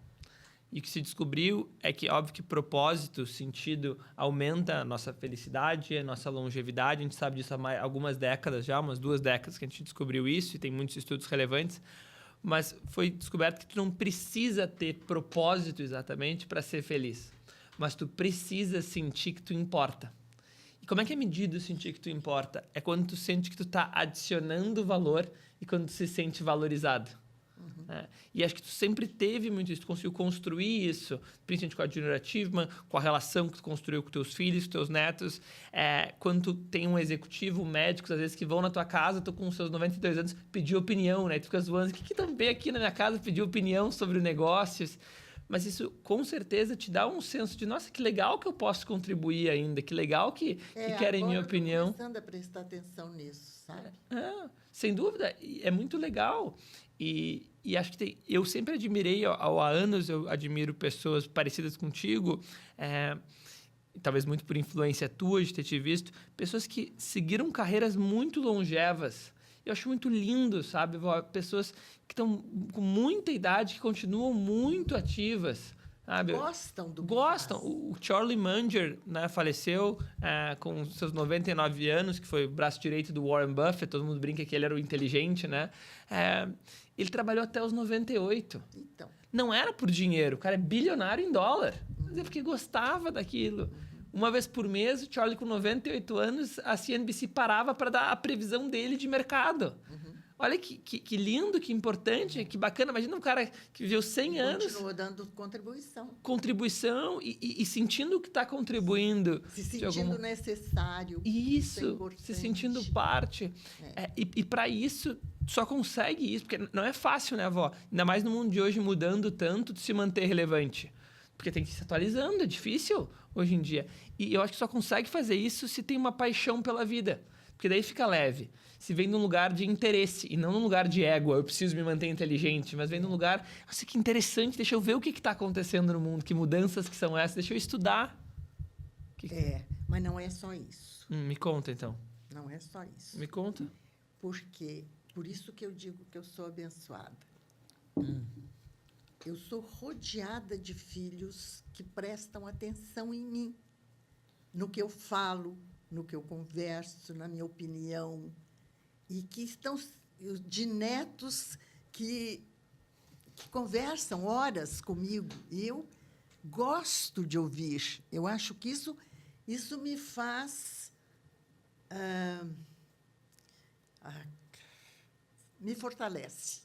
E o que se descobriu é que, óbvio que propósito, sentido, aumenta a nossa felicidade, a nossa longevidade. A gente sabe disso há algumas décadas já, umas 2 décadas que a gente descobriu isso, e tem muitos estudos relevantes. Mas foi descoberto que tu não precisa ter propósito exatamente para ser feliz. Mas tu precisa sentir que tu importa. E como é que é medido o sentir que tu importa? É quando tu sente que tu está adicionando valor e quando tu se sente valorizado. E acho que tu sempre teve muito isso, tu conseguiu construir isso, principalmente com a Junior Achievement, com a relação que tu construiu com teus filhos, com teus netos. Quando tu tem um executivo, médicos, às vezes, que vão na tua casa, tu com os seus 92 anos, pedir opinião, né? Tu fica zoando, o que estão bem aqui na minha casa, pedir opinião sobre negócios. Mas isso, com certeza, te dá um senso de, nossa, que legal que eu posso contribuir ainda, que legal que querem minha opinião. Estou começando a prestar atenção nisso, sabe? Sem dúvida, é muito legal. E acho que eu sempre admirei, há anos eu admiro pessoas parecidas contigo, talvez muito por influência tua de ter te visto, pessoas que seguiram carreiras muito longevas. Eu acho muito lindo, sabe? Pessoas que estão com muita idade, que continuam muito ativas. Sabe? Gostam. O Charlie Munger, né, faleceu com seus 99 anos, que foi o braço direito do Warren Buffett. Todo mundo brinca que ele era o inteligente, né? Ele trabalhou até os 98. Então. Não era por dinheiro. O cara é bilionário em dólar. Mas é porque gostava daquilo. Uma vez por mês, o Charlie, com 98 anos, a CNBC parava para dar a previsão dele de mercado. Olha que lindo, que importante, que bacana. Imagina um cara que viveu 100 anos... Continua dando contribuição. Contribuição e sentindo que está contribuindo. Se sentindo necessário. Isso, se sentindo parte. E para isso, só consegue isso, porque não é fácil, né, avó? Ainda mais no mundo de hoje, mudando tanto, de se manter relevante. Porque tem que ir se atualizando, é difícil hoje em dia. E eu acho que só consegue fazer isso se tem uma paixão pela vida. Porque daí fica leve. Se vem de um lugar de interesse e não num lugar de ego, eu preciso me manter inteligente, mas vem de um lugar, nossa, que interessante, deixa eu ver o que está acontecendo no mundo, que mudanças que são essas, deixa eu estudar. Mas não é só isso. Me conta, então. Não é só isso. Me conta. Por isso que eu digo que eu sou abençoada. Eu sou rodeada de filhos que prestam atenção em mim, no que eu falo, no que eu converso, na minha opinião, e que estão de netos que conversam horas comigo. E eu gosto de ouvir. Eu acho que isso me faz... me fortalece.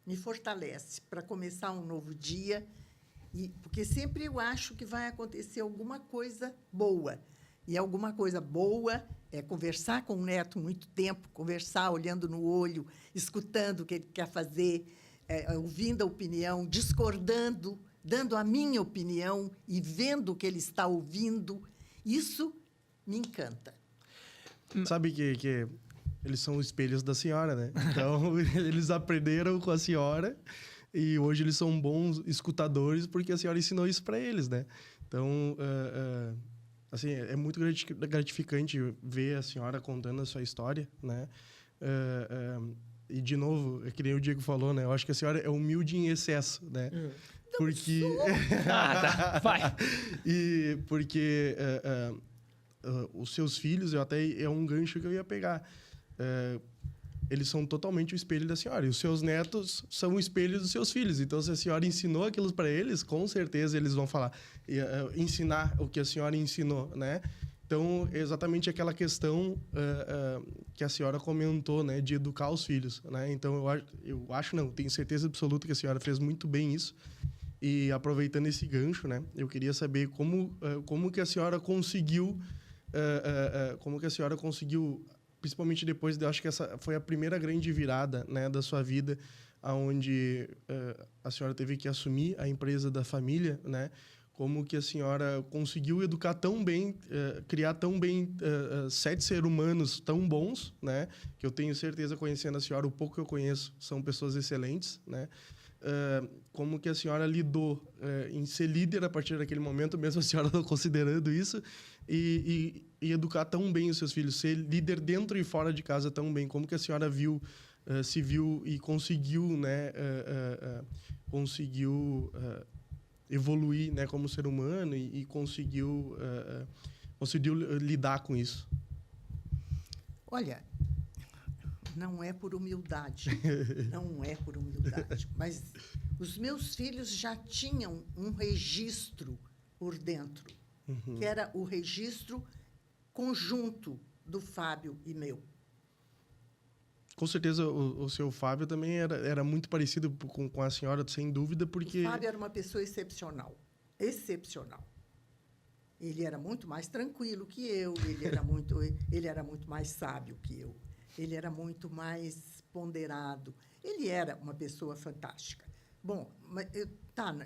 Me fortalece para começar um novo dia, porque sempre eu acho que vai acontecer alguma coisa boa. E alguma coisa boa é conversar com o neto muito tempo, conversar olhando no olho, escutando o que ele quer fazer, ouvindo a opinião, discordando, dando a minha opinião e vendo o que ele está ouvindo. Isso me encanta. Sabe que eles são espelhos da senhora, né? Então, eles aprenderam com a senhora e hoje eles são bons escutadores porque a senhora ensinou isso para eles, né? Então, assim, é muito gratificante ver a senhora contando a sua história, né? E, de novo, é que nem o Diego falou, né? Eu acho que a senhora é humilde em excesso, né? Porque... tá. Vai. E porque os seus filhos, é um gancho que eu ia pegar. Eles são totalmente o espelho da senhora. E os seus netos são o espelho dos seus filhos. Então, se a senhora ensinou aquilo para eles, com certeza eles vão falar. Ensinar o que a senhora ensinou, né? Então, exatamente aquela questão que a senhora comentou, né? De educar os filhos, né? Então, tenho certeza absoluta que a senhora fez muito bem isso. E, aproveitando esse gancho, né? Eu queria saber como que a senhora conseguiu... principalmente depois, eu acho que essa foi a primeira grande virada, né, da sua vida, onde a senhora teve que assumir a empresa da família, né? Como que a senhora conseguiu educar tão bem, criar tão bem 7 seres humanos tão bons, né? Que eu tenho certeza, conhecendo a senhora, o pouco que eu conheço, são pessoas excelentes, né? Como que a senhora lidou em ser líder a partir daquele momento, mesmo a senhora não considerando isso, e educar tão bem os seus filhos, ser líder dentro e fora de casa tão bem. Como que a senhora se viu e conseguiu, né, evoluir, né, como ser humano e conseguiu lidar com isso? Olha, não é por humildade, não é por humildade, mas os meus filhos já tinham um registro por dentro, que era o registro conjunto do Fábio e meu. Com certeza o seu Fábio também era muito parecido com a senhora, sem dúvida, porque... O Fábio era uma pessoa excepcional, excepcional. Ele era muito mais tranquilo que eu, ele era muito mais sábio que eu. Ele era muito mais ponderado. Ele era uma pessoa fantástica. Bom,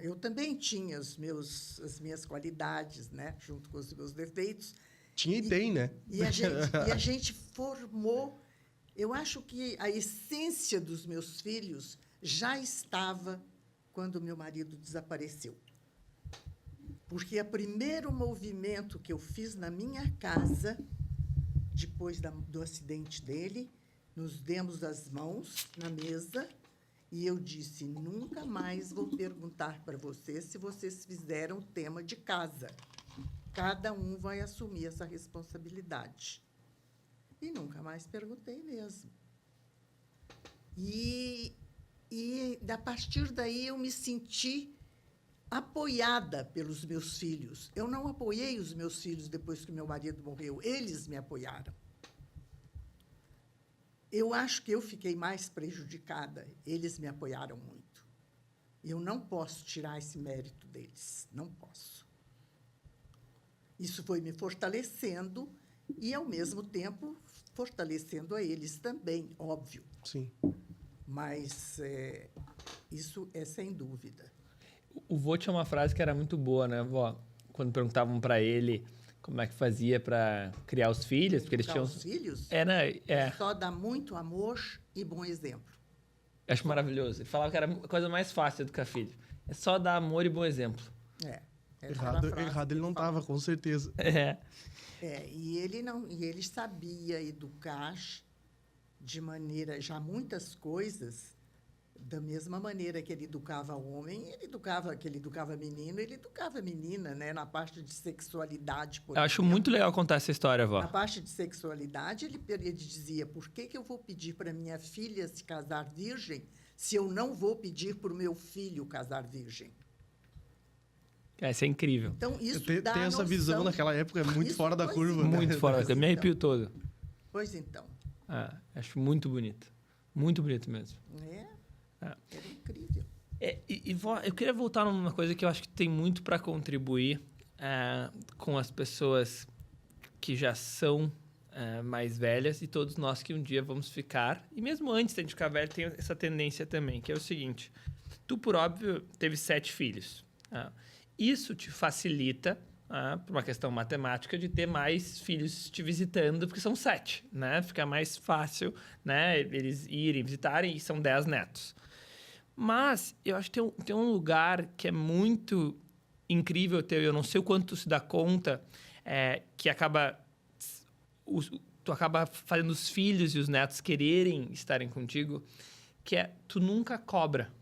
eu também tinha as minhas qualidades, né, junto com os meus defeitos. Tinha e tem, né? E a gente formou... Eu acho que a essência dos meus filhos já estava quando meu marido desapareceu. Porque o primeiro movimento que eu fiz na minha casa, depois do acidente dele, nos demos as mãos na mesa e eu disse: nunca mais vou perguntar para vocês se vocês fizeram tema de casa. Cada um vai assumir essa responsabilidade. E nunca mais perguntei mesmo. E a partir daí eu me senti apoiada pelos meus filhos. Eu não apoiei os meus filhos depois que meu marido morreu. Eles me apoiaram. Eu acho que eu fiquei mais prejudicada. Eles me apoiaram muito. Eu não posso tirar esse mérito deles. Não posso. Isso foi me fortalecendo e, ao mesmo tempo, fortalecendo a eles também, óbvio. Sim. Mas isso é sem dúvida. O vô tinha uma frase que era muito boa, né, vó? Quando perguntavam para ele como é que fazia para criar os filhos, porque eles tinham os filhos, só dá muito amor e bom exemplo. Acho maravilhoso. Ele falava que era a coisa mais fácil de educar filho. É só dar amor e bom exemplo. Errado ele não estava, com certeza. E ele sabia educar de maneira, já muitas coisas, da mesma maneira que ele educava homem, que ele educava menino, ele educava menina, né? Na parte de sexualidade, por Eu acho muito legal contar essa história, vó. Na parte de sexualidade, ele dizia, por que eu vou pedir para minha filha se casar virgem se eu não vou pedir para o meu filho casar virgem? Isso é incrível. Então, isso dá ter essa visão naquela época é muito fora da curva. Muito fora da curva. Me arrepio todo. Pois então. Acho muito bonito. Muito bonito mesmo. Era incrível. Vó, eu queria voltar numa coisa que eu acho que tem muito para contribuir com as pessoas que já são mais velhas e todos nós que um dia vamos ficar. E mesmo antes de a gente ficar velho, tem essa tendência também, que é o seguinte. Tu, por óbvio, teve 7 filhos. Isso te facilita, por uma questão matemática, de ter mais filhos te visitando, porque são 7, né? Fica mais fácil, né, eles irem visitarem, e são 10 netos. Mas eu acho que tem um lugar que é muito incrível teu, eu não sei o quanto tu se dá conta, que tu acaba fazendo os filhos e os netos quererem estarem contigo, que é tu nunca cobra.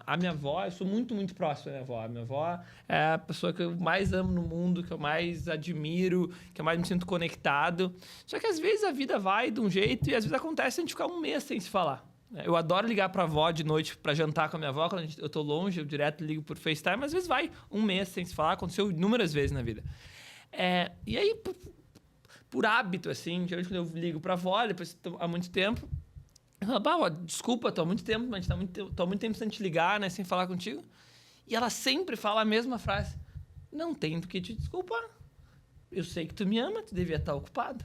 A minha avó, eu sou muito, muito próximo da minha avó. A minha avó é a pessoa que eu mais amo no mundo, que eu mais admiro, que eu mais me sinto conectado. Só que às vezes a vida vai de um jeito e às vezes acontece a gente ficar um mês sem se falar. Eu adoro ligar pra avó de noite pra jantar com a minha avó. Quando eu tô longe, eu direto ligo por FaceTime. Mas às vezes vai um mês sem se falar. Aconteceu inúmeras vezes na vida. E aí, por hábito, assim, geralmente quando eu ligo pra avó, depois há muito tempo... Ó, desculpa, tô há muito tempo, mas tô há muito tempo sem te ligar, né, sem falar contigo. E ela sempre fala a mesma frase. Não tem do que te desculpar. Eu sei que tu me ama, tu devia estar ocupado.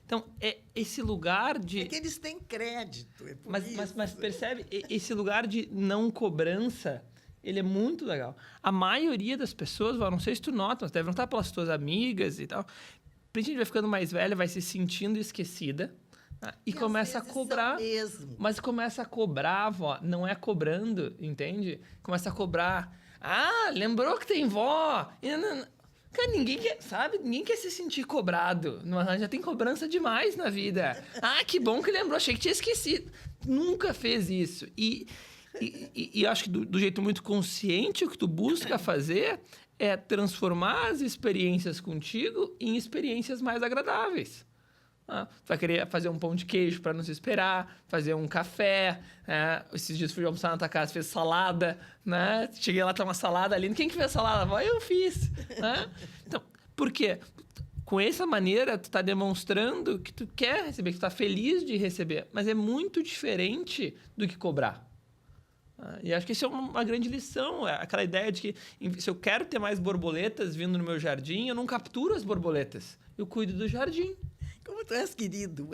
Então, é esse lugar de... É que eles têm crédito, é por isso. Mas percebe, esse lugar de não cobrança, ele é muito legal. A maioria das pessoas, não sei se tu nota, mas deve notar pelas tuas amigas e tal, principalmente vai ficando mais velha, vai se sentindo esquecida. E começa a cobrar, mas começa a cobrar, vó, não é cobrando, entende? Começa a cobrar. Lembrou que tem vó? Cara, ninguém quer, sabe? Ninguém quer se sentir cobrado. Já tem cobrança demais na vida. Que bom que lembrou, achei que tinha esquecido. Nunca fez isso. E eu acho que do jeito muito consciente, o que tu busca fazer é transformar as experiências contigo em experiências mais agradáveis. Tu vai querer fazer um pão de queijo para nos esperar, fazer um café. Esses dias fui almoçar na tua casa, fez salada, né? Cheguei lá, tá uma salada ali. Quem que fez a salada? Eu fiz. Né? Então, por quê? Com essa maneira, tu tá demonstrando que tu quer receber, que tu tá feliz de receber. Mas é muito diferente do que cobrar. E acho que isso é uma grande lição. Aquela ideia de que se eu quero ter mais borboletas vindo no meu jardim, eu não capturo as borboletas. Eu cuido do jardim. Como tu és querido.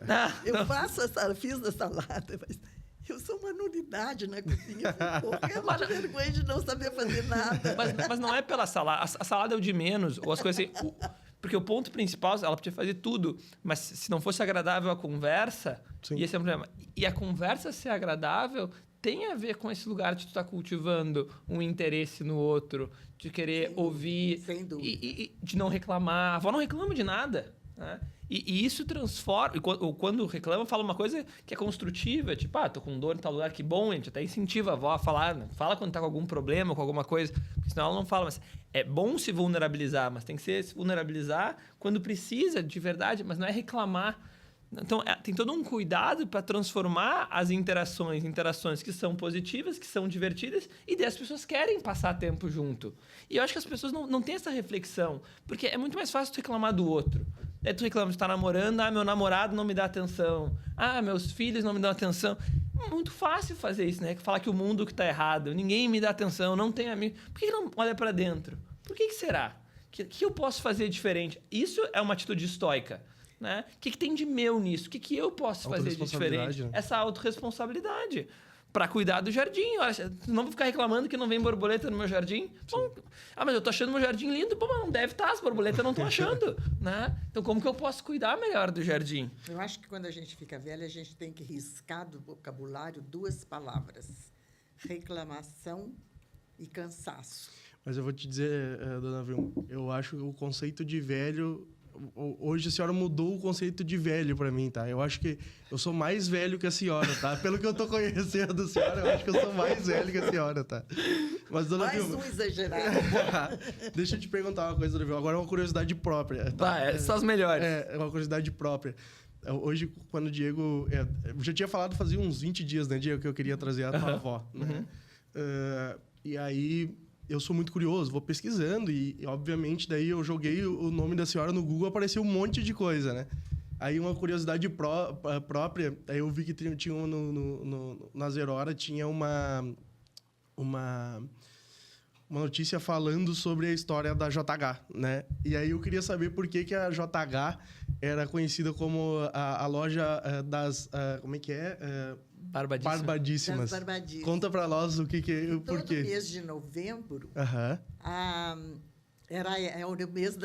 Mas fiz a salada, mas eu sou uma nulidade na cozinha. Eu tenho vergonha de não saber fazer nada. Mas não é pela salada. A salada é o de menos. Ou as coisas assim... Porque o ponto principal, ela podia fazer tudo, mas se não fosse agradável a conversa, ia ser um problema. E a conversa ser agradável tem a ver com esse lugar de tu estar cultivando um interesse no outro, de querer ouvir, e de não reclamar. A avó não reclama de nada, né? E isso transforma... Quando reclama, fala uma coisa que é construtiva, tipo, tô com dor em tal lugar, que bom, a gente até incentiva a avó a falar, né? Fala quando tá com algum problema, com alguma coisa, porque senão ela não fala. Mas é bom se vulnerabilizar, mas tem que se vulnerabilizar quando precisa, de verdade, mas não é reclamar. Então, tem todo um cuidado para transformar as interações que são positivas, que são divertidas, e daí as pessoas querem passar tempo junto. E eu acho que as pessoas não têm essa reflexão, porque é muito mais fácil tu reclamar do outro. Aí tu reclama de estar namorando, meu namorado não me dá atenção, meus filhos não me dão atenção. É muito fácil fazer isso, né? Falar que o mundo que está errado, ninguém me dá atenção, não tem amigo. Por que não olha para dentro? Por que será? O que eu posso fazer diferente? Isso é uma atitude estoica. Né? O que tem de meu nisso? O que eu posso fazer de diferente? Né? Essa autorresponsabilidade. Para cuidar do jardim. Olha, não vou ficar reclamando que não vem borboleta no meu jardim. Bom, mas eu tô achando meu jardim lindo. Pô, mas não deve estar, as borboletas não estão achando. Né? Então, como que eu posso cuidar melhor do jardim? Eu acho que quando a gente fica velha, a gente tem que riscar do vocabulário 2 palavras: reclamação e cansaço. Mas eu vou te dizer, dona Vilma, eu acho que o conceito de velho... Hoje a senhora mudou o conceito de velho para mim, tá? Eu acho que eu sou mais velho que a senhora, tá? Pelo que eu tô conhecendo a senhora, eu acho que eu sou mais velho que a senhora, tá? Mas, dona Vilma... Mais um exagerado. Deixa eu te perguntar uma coisa, dona Vilma. Agora é uma curiosidade própria. Tá? São as melhores. É uma curiosidade própria. Hoje, quando o Diego... eu já tinha falado fazia uns 20 dias, né, Diego, que eu queria trazer a tua avó, né? E aí... Eu sou muito curioso, vou pesquisando e, obviamente, daí eu joguei o nome da senhora no Google, apareceu um monte de coisa, né? Aí, uma curiosidade própria, aí eu vi que tinha na Zerora, tinha uma notícia falando sobre a história da JH, né? E aí eu queria saber por que a JH era conhecida como a loja das... como é que é? Barbadíssimas. Das Barbadíssimas. Conta pra nós o que é... Por quê? Todo mês de novembro, era o mês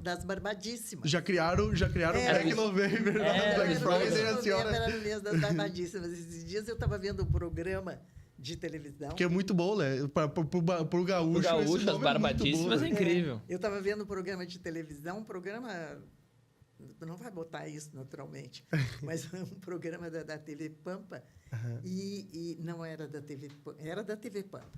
das Barbadíssimas. Já criaram Black November, Black Friday, a senhora... Era no mês das Barbadíssimas. Esses dias eu estava vendo um programa de televisão. Que é muito bom, né? Pro gaúcho, as Barbadíssimas é incrível. Eu estava vendo um programa de televisão, um programa... Não vai botar isso, naturalmente, mas um programa da TV Pampa, e não era da TV Pampa, era da TV Pampa,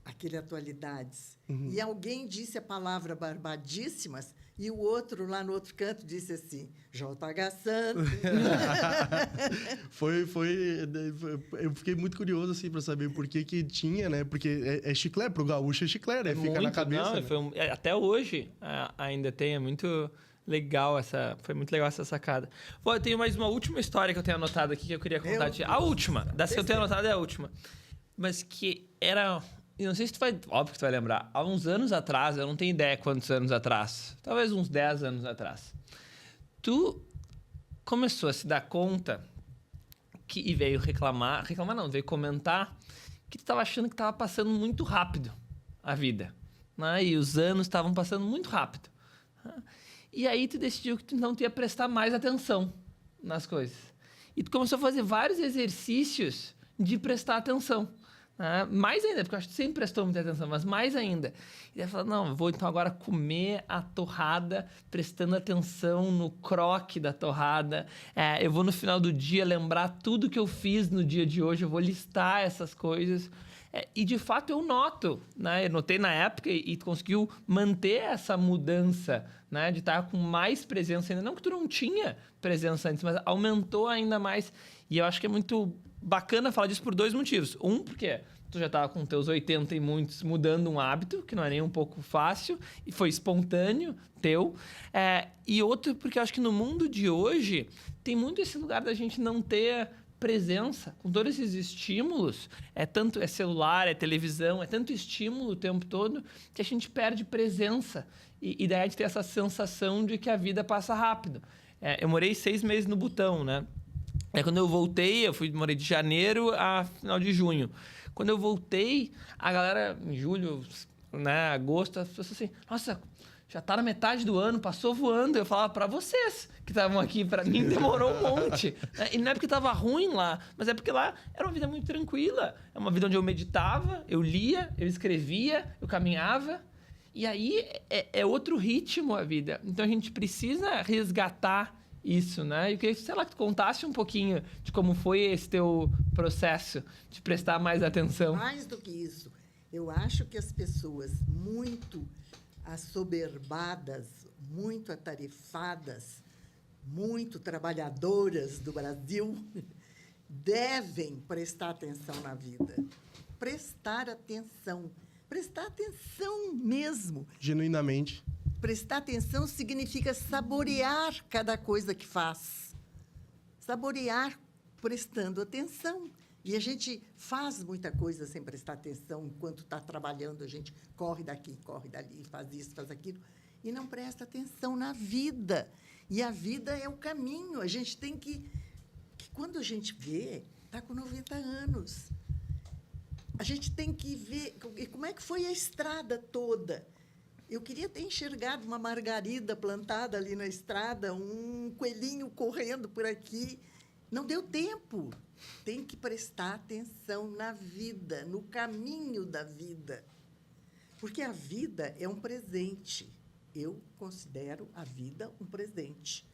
aquele Atualidades. E alguém disse a palavra Barbadíssimas, e o outro, lá no outro canto, disse assim, JH Santos. Eu fiquei muito curioso, assim, para saber por que tinha, né? Porque é chiclete, pro gaúcho é chiclete, né? Fica na cabeça. Não, né? Até hoje ainda tem, é muito... foi muito legal essa sacada. Eu tenho mais uma última história que eu tenho anotado aqui que eu queria contar. A última. Das que eu tenho anotado é a última. Mas que era... Eu não sei se tu vai... Óbvio que tu vai lembrar. Há uns anos atrás, eu não tenho ideia quantos anos atrás. Talvez uns 10 anos atrás. Tu começou a se dar conta e veio reclamar... Reclamar não, veio comentar que tu estava achando que estava passando muito rápido a vida. Né? E os anos estavam passando muito rápido. E aí tu decidiu que tu não ia prestar mais atenção nas coisas. E tu começou a fazer vários exercícios de prestar atenção. Né? Mais ainda, porque eu acho que tu sempre prestou muita atenção, mas mais ainda. E aí falou, não, eu vou então agora comer a torrada, prestando atenção no croque da torrada. Eu vou no final do dia lembrar tudo que eu fiz no dia de hoje, eu vou listar essas coisas. E, de fato, eu noto, né? Eu notei na época e tu conseguiu manter essa mudança, né? De estar com mais presença ainda. Não que tu não tinha presença antes, mas aumentou ainda mais. E eu acho que é muito bacana falar disso por 2 motivos. Porque tu já estava com teus 80 e muitos mudando um hábito, que não é nem um pouco fácil, e foi espontâneo teu. E outro, porque eu acho que no mundo de hoje tem muito esse lugar da gente não ter... presença, com todos esses estímulos, é celular, é televisão, é tanto estímulo o tempo todo, que a gente perde presença. E daí a gente tem essa sensação de que a vida passa rápido. Eu morei 6 meses no Butão, né? Quando eu voltei, morei de janeiro a final de junho. Quando eu voltei, a galera, em julho, né, agosto, as pessoas assim, nossa, já tá na metade do ano, passou voando. Eu falava para vocês que estavam aqui, para mim demorou um monte. E não é porque tava ruim lá, mas é porque lá era uma vida muito tranquila. É uma vida onde eu meditava, eu lia, eu escrevia, eu caminhava. E aí é outro ritmo a vida. Então a gente precisa resgatar isso, né? E eu queria, sei lá, que tu contasse um pouquinho de como foi esse teu processo de prestar mais atenção. Mais do que isso, eu acho que as pessoas muito assoberbadas, muito atarefadas, muito trabalhadoras do Brasil devem prestar atenção na vida. Prestar atenção mesmo. Genuinamente. Prestar atenção significa saborear cada coisa que faz. Saborear prestando atenção. E a gente faz muita coisa sem prestar atenção. Enquanto está trabalhando, a gente corre daqui, corre dali, faz isso, faz aquilo, e não presta atenção na vida. E a vida é o caminho. A gente tem que quando a gente vê, está com 90 anos. A gente tem que ver como é que foi a estrada toda. Eu queria ter enxergado uma margarida plantada ali na estrada, um coelhinho correndo por aqui. Não deu tempo. Tem que prestar atenção na vida, no caminho da vida. Porque a vida é um presente. Eu considero a vida um presente.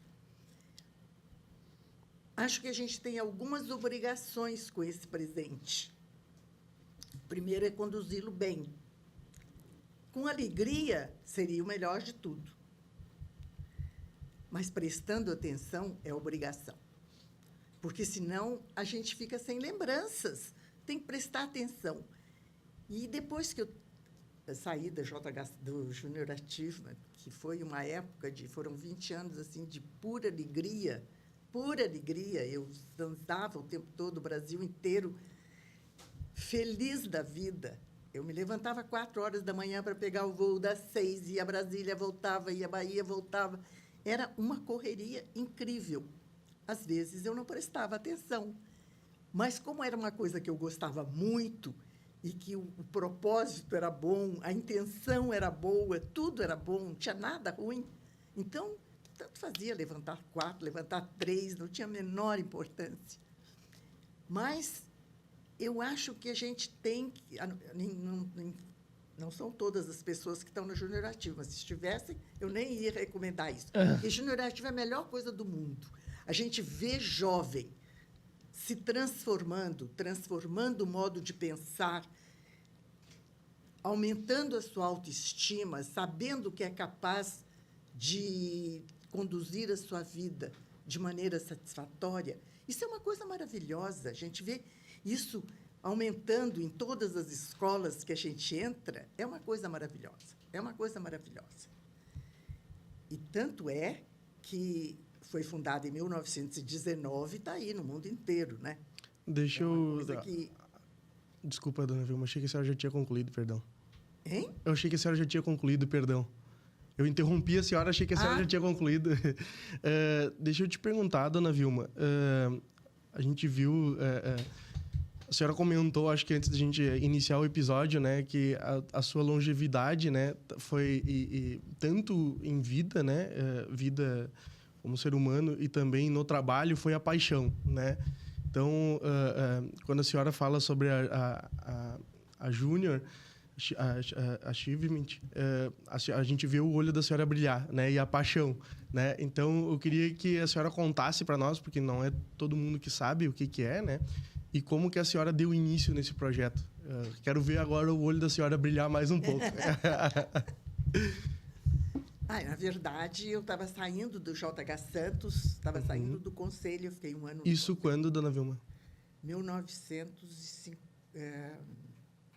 Acho que a gente tem algumas obrigações com esse presente. Primeiro é conduzi-lo bem. Com alegria, seria o melhor de tudo. Mas prestando atenção é obrigação. Porque, senão, a gente fica sem lembranças. Tem que prestar atenção. E depois que eu saí da do Júnior Achievement, que foi uma época foram 20 anos assim, de pura alegria. Eu dançava o tempo todo, o Brasil inteiro, feliz da vida. Eu me levantava 4 horas da manhã para pegar o voo das 6, ia a Brasília, voltava, ia a Bahia, voltava. Era uma correria incrível. Às vezes, eu não prestava atenção. Mas, como era uma coisa que eu gostava muito e que o propósito era bom, a intenção era boa, tudo era bom, não tinha nada ruim, então, tanto fazia levantar 4, levantar 3, não tinha a menor importância. Mas eu acho que a gente tem que... Não são todas as pessoas que estão no Júnior Ativo, mas se estivessem, eu nem ia recomendar isso. Porque Júnior Ativo é a melhor coisa do mundo. A gente vê jovem se transformando o modo de pensar, aumentando a sua autoestima, sabendo que é capaz de conduzir a sua vida de maneira satisfatória. Isso é uma coisa maravilhosa. A gente vê isso aumentando em todas as escolas que a gente entra. É uma coisa maravilhosa. É uma coisa maravilhosa. E tanto é que foi fundada em 1919 e está aí no mundo inteiro, né? Deixa eu... Desculpa, dona Vilma, achei que a senhora já tinha concluído, perdão. Hein? Eu achei que a senhora já tinha concluído, perdão. Eu interrompi a senhora, achei que a senhora já tinha concluído. Deixa eu te perguntar, dona Vilma. A gente viu... a senhora comentou, acho que antes da gente iniciar o episódio, né, que a sua longevidade, né, foi tanto em vida, né, vida como ser humano e também no trabalho, foi a paixão, né? Então, quando a senhora fala sobre a Júnior Achievement, a gente vê o olho da senhora brilhar, né, e a paixão, né? Então, eu queria que a senhora contasse para nós, porque não é todo mundo que sabe o que é, né? E como que a senhora deu início nesse projeto? Quero ver agora o olho da senhora brilhar mais um pouco. Na verdade, eu estava saindo do JH Santos, estava saindo do conselho, eu fiquei um ano... Isso quando, dona Vilma? 1905...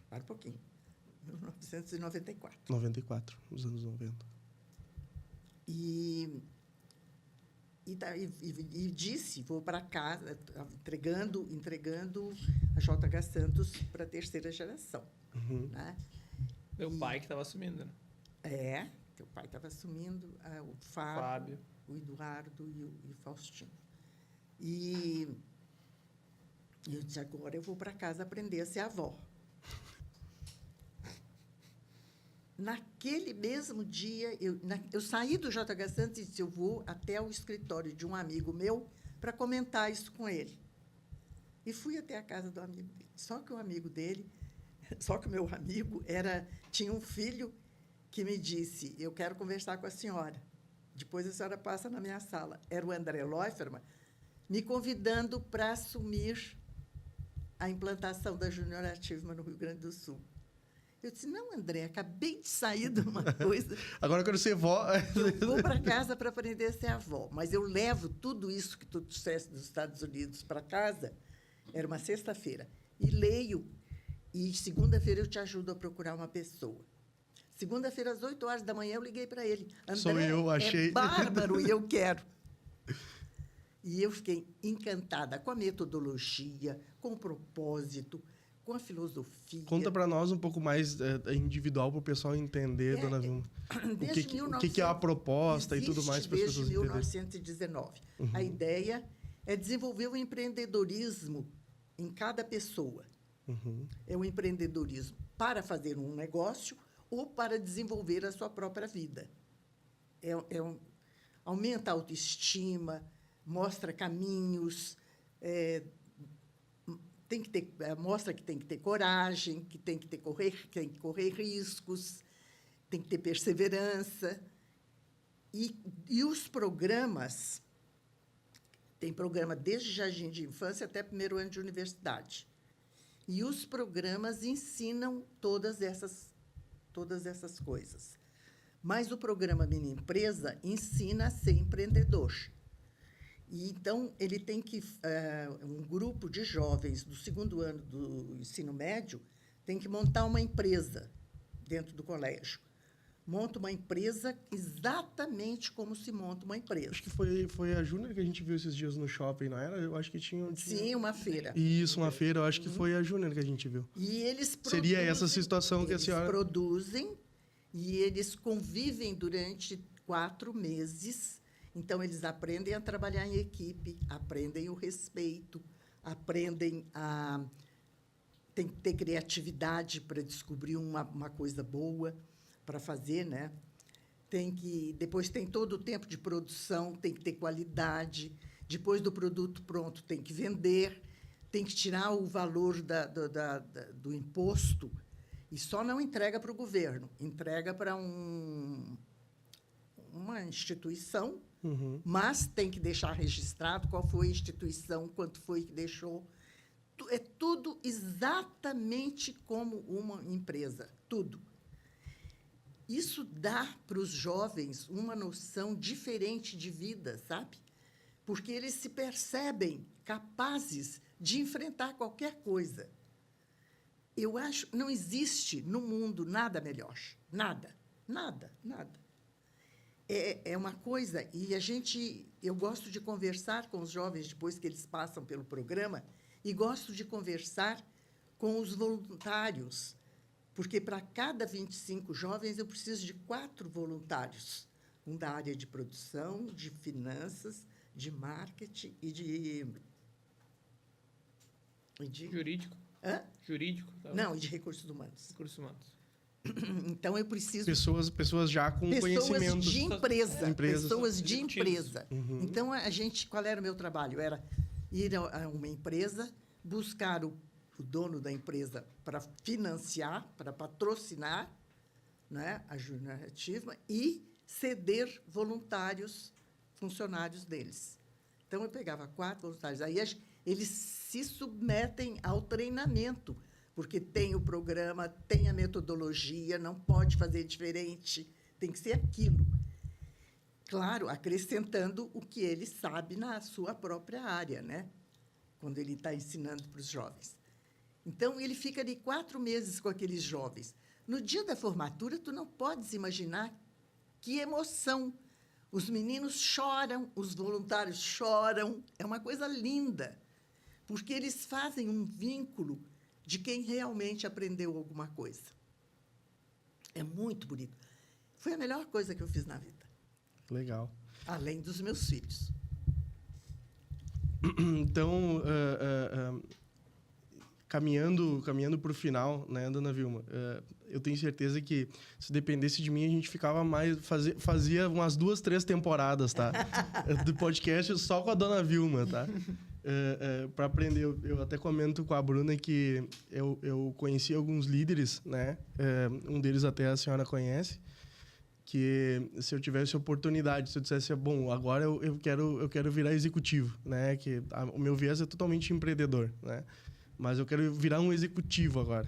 para um pouquinho. 1994. 94, nos anos 90. E disse, vou para casa, entregando a JH Santos para a terceira geração. Né? Meu pai que estava assumindo, né? Teu pai estava assumindo, o Fábio, o Eduardo e o Faustino. E eu disse, agora eu vou para casa aprender a ser avó. Naquele mesmo dia, eu saí do JH Santos e disse, eu vou até o escritório de um amigo meu para comentar isso com ele. E fui até a casa do amigo dele. Só que o meu amigo tinha um filho que me disse, eu quero conversar com a senhora. Depois a senhora passa na minha sala. Era o André Leuferman, me convidando para assumir a implantação da Júnior Achievement no Rio Grande do Sul. Eu disse, não, André, acabei de sair de uma coisa. Agora eu quero ser vó. Eu vou para casa para aprender a ser avó. Mas eu levo tudo isso que tu disseste dos Estados Unidos para casa. Era uma sexta-feira. E leio. E segunda-feira eu te ajudo a procurar uma pessoa. Segunda-feira, às 8 horas da manhã, eu liguei para ele. André, Sou eu, achei. É bárbaro e eu quero. E eu fiquei encantada com a metodologia, com o propósito, com a filosofia. Conta para nós um pouco mais individual para o pessoal entender, dona Vilma. O que é a proposta e tudo mais para as pessoas entenderem. Desde 1919. A ideia é desenvolver o empreendedorismo em cada pessoa. É o empreendedorismo para fazer um negócio ou para desenvolver a sua própria vida. Aumenta a autoestima, mostra caminhos, mostra que tem que ter coragem, que tem que correr riscos, tem que ter perseverança. E os programas, tem programa desde jardim de infância até primeiro ano de universidade. E os programas ensinam todas essas coisas. Mas o programa Minha Empresa ensina a ser empreendedor. E, então, ele tem que... um grupo de jovens do segundo ano do ensino médio tem que montar uma empresa dentro do colégio. Monta uma empresa exatamente como se monta uma empresa. Acho que foi a Júnior que a gente viu esses dias no shopping, não era? Eu acho que tinha... Sim, uma feira. Isso, uma feira. Eu acho que foi a Júnior que a gente viu. E eles Seria essa situação que a senhora... Eles produzem e eles convivem durante 4 meses. Então, eles aprendem a trabalhar em equipe, aprendem o respeito, aprendem a... Tem que ter criatividade para descobrir uma coisa boa para fazer, né? Depois tem todo o tempo de produção, tem que ter qualidade. Depois do produto pronto, tem que vender, tem que tirar o valor do imposto e só não entrega para o governo, entrega para uma instituição, mas tem que deixar registrado qual foi a instituição, quanto foi que deixou. É tudo exatamente como uma empresa, tudo. Isso dá para os jovens uma noção diferente de vida, sabe? Porque eles se percebem capazes de enfrentar qualquer coisa. Eu acho que não existe no mundo nada melhor. Nada, nada, nada. É uma coisa... E eu gosto de conversar com os jovens depois que eles passam pelo programa e gosto de conversar com os voluntários, porque para cada 25 jovens eu preciso de 4 voluntários, um da área de produção, de finanças, de marketing e de Jurídico? Hã? Jurídico? Talvez. Não, e de recursos humanos. Recursos humanos. Então, eu preciso... Pessoas já com conhecimento. Pessoas de empresa. Empresas. Pessoas de empresa. Então, qual era o meu trabalho? Era ir a uma empresa, buscar o dono da empresa para financiar, para patrocinar, né, a jornalismo e ceder voluntários, funcionários deles. Então, eu pegava 4 voluntários. Aí, eles se submetem ao treinamento, porque tem o programa, tem a metodologia, não pode fazer diferente, tem que ser aquilo. Claro, acrescentando o que ele sabe na sua própria área, né? Quando ele está ensinando para os jovens. Então, ele fica ali 4 meses com aqueles jovens. No dia da formatura, tu não podes imaginar que emoção. Os meninos choram, os voluntários choram. É uma coisa linda, porque eles fazem um vínculo de quem realmente aprendeu alguma coisa. É muito bonito. Foi a melhor coisa que eu fiz na vida. Legal. Além dos meus filhos. Então, caminhando para o final, né, dona Vilma, eu tenho certeza que, se dependesse de mim, a gente ficava fazia umas 2, 3 temporadas, tá? Do podcast só com a dona Vilma, tá? Para aprender, eu até comento com a Bruna que eu conheci alguns líderes, né? Um deles até a senhora conhece, que se eu tivesse oportunidade, se eu dissesse, bom, agora eu quero virar executivo, né? Que o meu viés é totalmente empreendedor, né? Mas eu quero virar um executivo agora.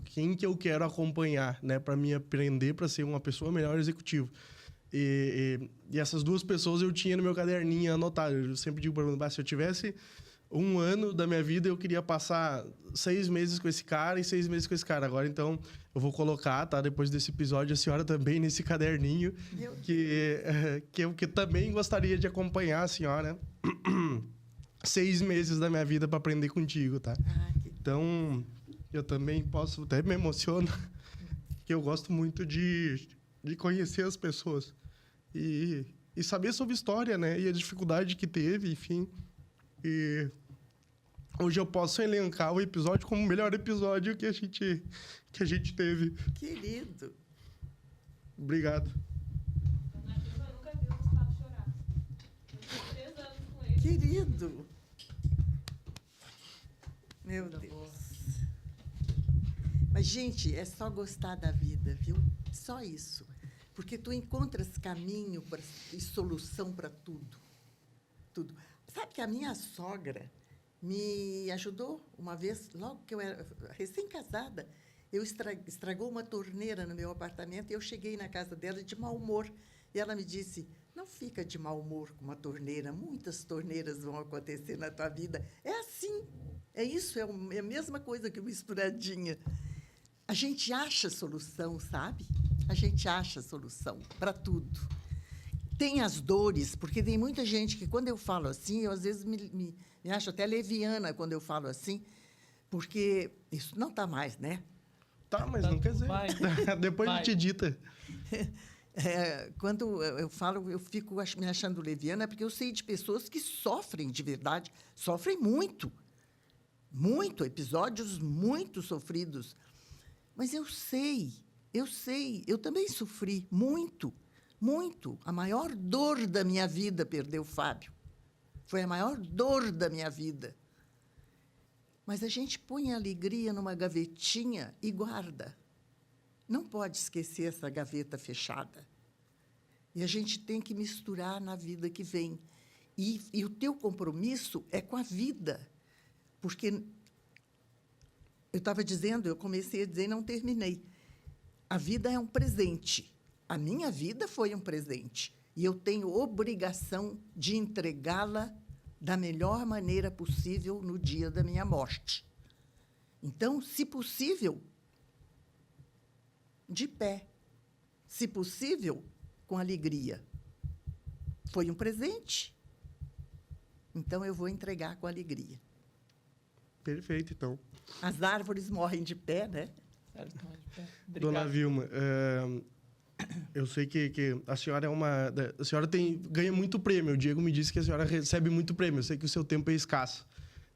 Quem que eu quero acompanhar, né? Para me aprender, para ser uma pessoa melhor executivo. E essas duas pessoas eu tinha no meu caderninho anotado. Eu sempre digo para mim, se eu tivesse 1 ano da minha vida, eu queria passar 6 meses com esse cara e 6 meses com esse cara. Agora, então, eu vou colocar, tá? Depois desse episódio, a senhora também nesse caderninho, que eu também gostaria de acompanhar a senhora 6 meses da minha vida para aprender contigo, tá? Então, eu também posso, até me emociono, que eu gosto muito de conhecer as pessoas e saber sobre história, né? E a dificuldade que teve, enfim. E hoje eu posso elencar o episódio como o melhor episódio que a gente teve. Querido. Obrigado. Eu nunca vi o Gustavo chorar. Eu tenho 3 anos com ele. Querido. Meu Deus. Mas, gente, é só gostar da vida, viu? Só isso. Porque tu encontras caminho e solução para tudo. Tudo. Sabe que a minha sogra me ajudou uma vez, logo que eu era recém-casada, estragou uma torneira no meu apartamento e eu cheguei na casa dela de mau humor. E ela me disse, não fica de mau humor com uma torneira, muitas torneiras vão acontecer na tua vida. É assim, é isso, é a mesma coisa que uma misturadinha. A gente acha solução, sabe? A gente acha solução para tudo. Tem as dores, porque tem muita gente que, quando eu falo assim, eu às vezes me acho até leviana quando eu falo assim, porque isso não está mais, né? Tá, mas não quer dizer. Depois a gente edita. Quando eu falo, eu fico me achando leviana, porque eu sei de pessoas que sofrem de verdade, sofrem muito. Muito, episódios muito sofridos. Mas eu sei, eu também sofri muito. Muito. A maior dor da minha vida, perder o Fábio. Foi a maior dor da minha vida. Mas a gente põe a alegria numa gavetinha e guarda. Não pode esquecer essa gaveta fechada. E a gente tem que misturar na vida que vem. E o teu compromisso é com a vida. Porque eu estava dizendo, eu comecei a dizer e não terminei. A vida é um presente. A minha vida foi um presente e eu tenho obrigação de entregá-la da melhor maneira possível no dia da minha morte. Então, se possível, de pé. Se possível, com alegria. Foi um presente. Então, eu vou entregar com alegria. Perfeito, então. As árvores morrem de pé, né? Dona Vilma, eu sei que a senhora a senhora ganha muito prêmio. O Diego me disse que a senhora recebe muito prêmio. Eu sei que o seu tempo é escasso,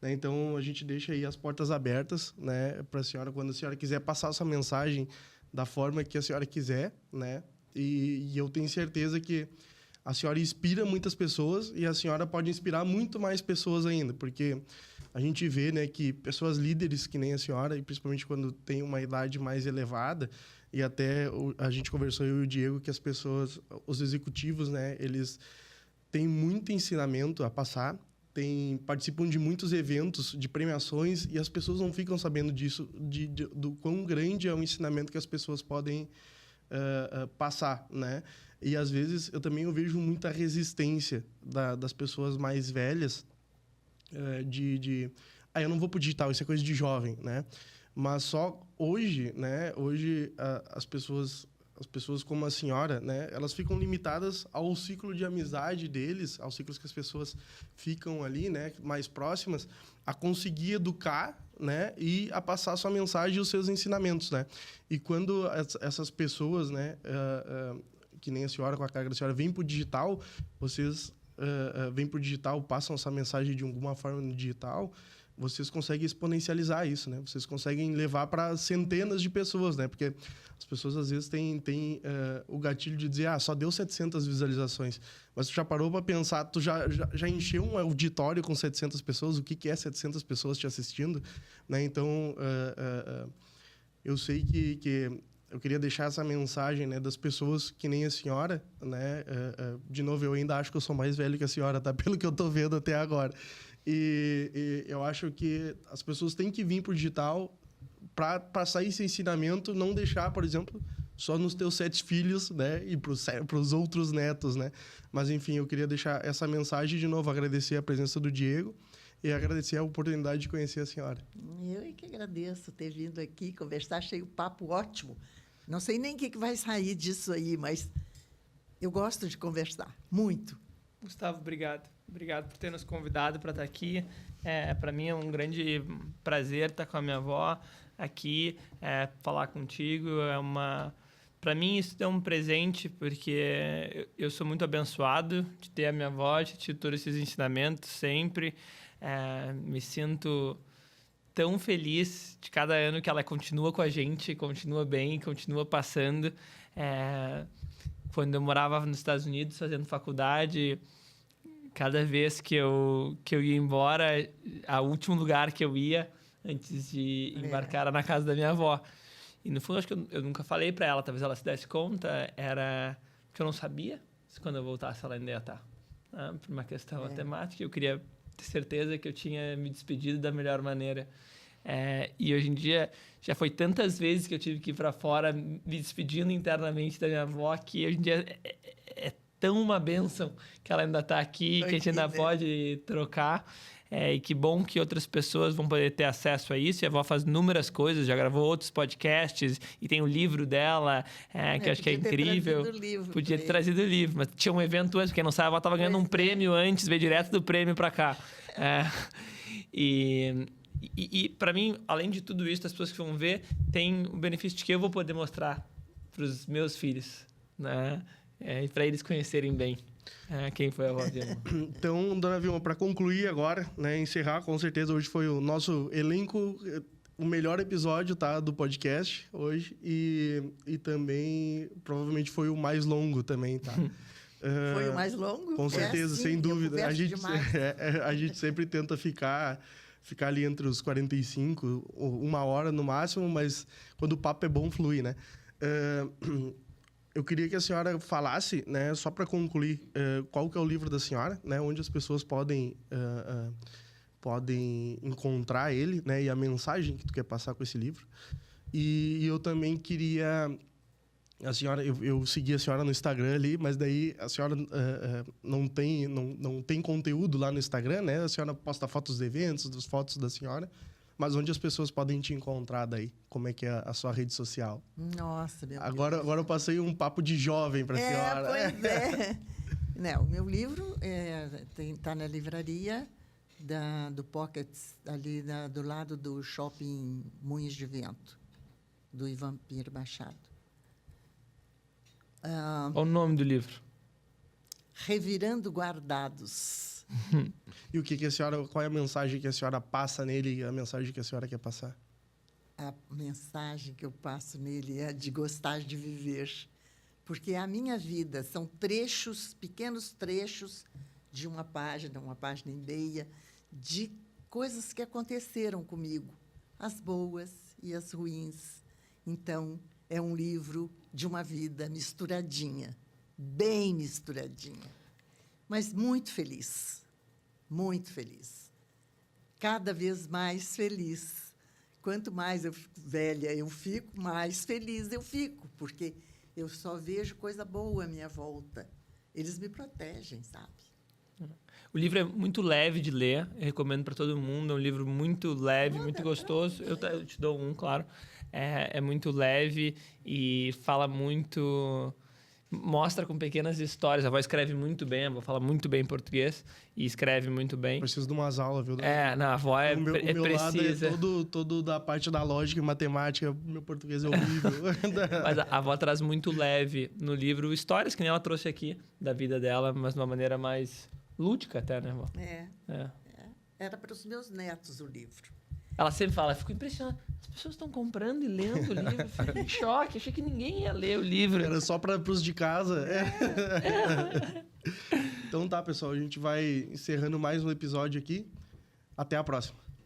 né? Então, a gente deixa aí as portas abertas, né, para a senhora, quando a senhora quiser passar essa mensagem da forma que a senhora quiser, né? E eu tenho certeza que a senhora inspira muitas pessoas e a senhora pode inspirar muito mais pessoas ainda, porque a gente vê, né, que pessoas líderes que nem a senhora, e principalmente quando tem uma idade mais elevada, e até a gente conversou, eu e o Diego, que as pessoas, os executivos, né, eles têm muito ensinamento a passar, participam de muitos eventos, de premiações, e as pessoas não ficam sabendo disso, do quão grande é o ensinamento que as pessoas podem passar, né? E, às vezes, eu também vejo muita resistência das pessoas mais velhas, eu não vou pro digital, isso é coisa de jovem, né? Mas só hoje, né? Hoje, as pessoas como a senhora, né? Elas ficam limitadas ao ciclo de amizade deles, aos ciclos que as pessoas ficam ali, né? Mais próximas, a conseguir educar, né? E a passar a sua mensagem e os seus ensinamentos, né? E quando essas pessoas, né? Que nem a senhora, com a carga da senhora, vêm pro digital, vocês vêm pro digital, passam essa mensagem de alguma forma no digital, vocês conseguem exponencializar isso, né? Vocês conseguem levar para centenas de pessoas, né? Porque as pessoas, às vezes, têm o gatilho de dizer, só deu 700 visualizações. Mas tu já parou para pensar, tu já encheu um auditório com 700 pessoas? O que é 700 pessoas te assistindo? Né? Então, eu sei que eu queria deixar essa mensagem, né, das pessoas que nem a senhora, né? De novo, eu ainda acho que eu sou mais velho que a senhora, tá? Pelo que eu estou vendo até agora. E eu acho que as pessoas têm que vir para o digital para passar esse ensinamento, não deixar, por exemplo, só nos teus 7 filhos, né? E para os outros netos, né? Mas, enfim, eu queria deixar essa mensagem de novo, agradecer a presença do Diego e agradecer a oportunidade de conhecer a senhora. Eu é que agradeço ter vindo aqui conversar, achei o papo ótimo. Não sei nem o que vai sair disso aí, mas eu gosto de conversar, muito. Gustavo, obrigado. Obrigado por ter nos convidado para estar aqui. Para mim é um grande prazer estar com a minha avó aqui, falar contigo. Para mim isso é um presente, porque eu sou muito abençoado de ter a minha avó, de ter todos esses ensinamentos sempre. Me sinto tão feliz de cada ano que ela continua com a gente, continua bem, continua passando. Quando eu morava nos Estados Unidos fazendo faculdade, cada vez que eu ia embora, o último lugar que eu ia antes de embarcar era na casa da minha avó. E no fundo, acho que eu nunca falei para ela, talvez ela se desse conta, era que eu não sabia se quando eu voltasse ela ainda ia estar. Por uma questão matemática, eu queria ter certeza que eu tinha me despedido da melhor maneira. E hoje em dia, já foi tantas vezes que eu tive que ir para fora me despedindo internamente da minha avó, que hoje em dia é tão uma bênção que ela ainda está aqui, que a gente ainda pode trocar. E que bom que outras pessoas vão poder ter acesso a isso. E a avó faz inúmeras coisas, já gravou outros podcasts e tem o livro dela, que eu acho que é incrível. Podia ter trazido o livro, mas tinha um evento antes, quem não sabe, a avó estava ganhando um prêmio antes, veio direto do prêmio para cá. E para mim, além de tudo isso, as pessoas que vão ver, tem o benefício de que eu vou poder mostrar para os meus filhos, né? E para eles conhecerem bem quem foi a avó Vilma. Então, dona Vilma, para concluir agora, né, encerrar, com certeza hoje foi o nosso elenco, o melhor episódio, tá, do podcast hoje e também provavelmente foi o mais longo também, tá? Foi o mais longo? Com certeza, sim, sem dúvida. A gente sempre tenta ficar ali entre os 45, 1 hora no máximo, mas quando o papo é bom, flui, né? Eu queria que a senhora falasse, né, só para concluir, qual que é o livro da senhora, né, onde as pessoas podem encontrar ele, né, e a mensagem que tu quer passar com esse livro. E eu também queria... A senhora, eu segui a senhora no Instagram ali, mas daí a senhora não tem conteúdo lá no Instagram, né? A senhora posta fotos de eventos, das fotos da senhora, mas onde as pessoas podem te encontrar daí? Como é que é a sua rede social? Nossa, meu Agora eu passei um papo de jovem para a senhora. Pois é. Não, o meu livro está na livraria do Pockets, ali do lado do shopping Moinhos de Vento, do Ivan Pinheiro Machado. Qual o nome do livro? Revirando Guardados. E qual é a mensagem que a senhora passa nele e a mensagem que a senhora quer passar? A mensagem que eu passo nele é de gostar de viver. Porque a minha vida são trechos, pequenos trechos de uma página e meia, de coisas que aconteceram comigo, as boas e as ruins. Então, é um livro de uma vida misturadinha, bem misturadinha, mas muito feliz, muito feliz. Cada vez mais feliz. Quanto mais eu fico velha eu fico, mais feliz eu fico, porque eu só vejo coisa boa à minha volta. Eles me protegem, sabe? O livro é muito leve de ler, eu recomendo para todo mundo, é um livro muito leve, muito gostoso. Eu te dou um, claro. É muito leve e fala muito... Mostra com pequenas histórias. A avó escreve muito bem, a avó fala muito bem português e escreve muito bem. Preciso de umas aulas, viu? Não, a avó é meu precisa. Lado é todo da parte da lógica e matemática. Meu português é horrível. Mas a avó traz muito leve no livro histórias que nem ela trouxe aqui da vida dela, mas de uma maneira mais lúdica até, né, avó? Era para os meus netos o livro. Ela sempre fala, fico impressionada. As pessoas estão comprando e lendo o livro. Fico em choque. Achei que ninguém ia ler o livro. Era só para os de casa. Então tá, pessoal. A gente vai encerrando mais um episódio aqui. Até a próxima.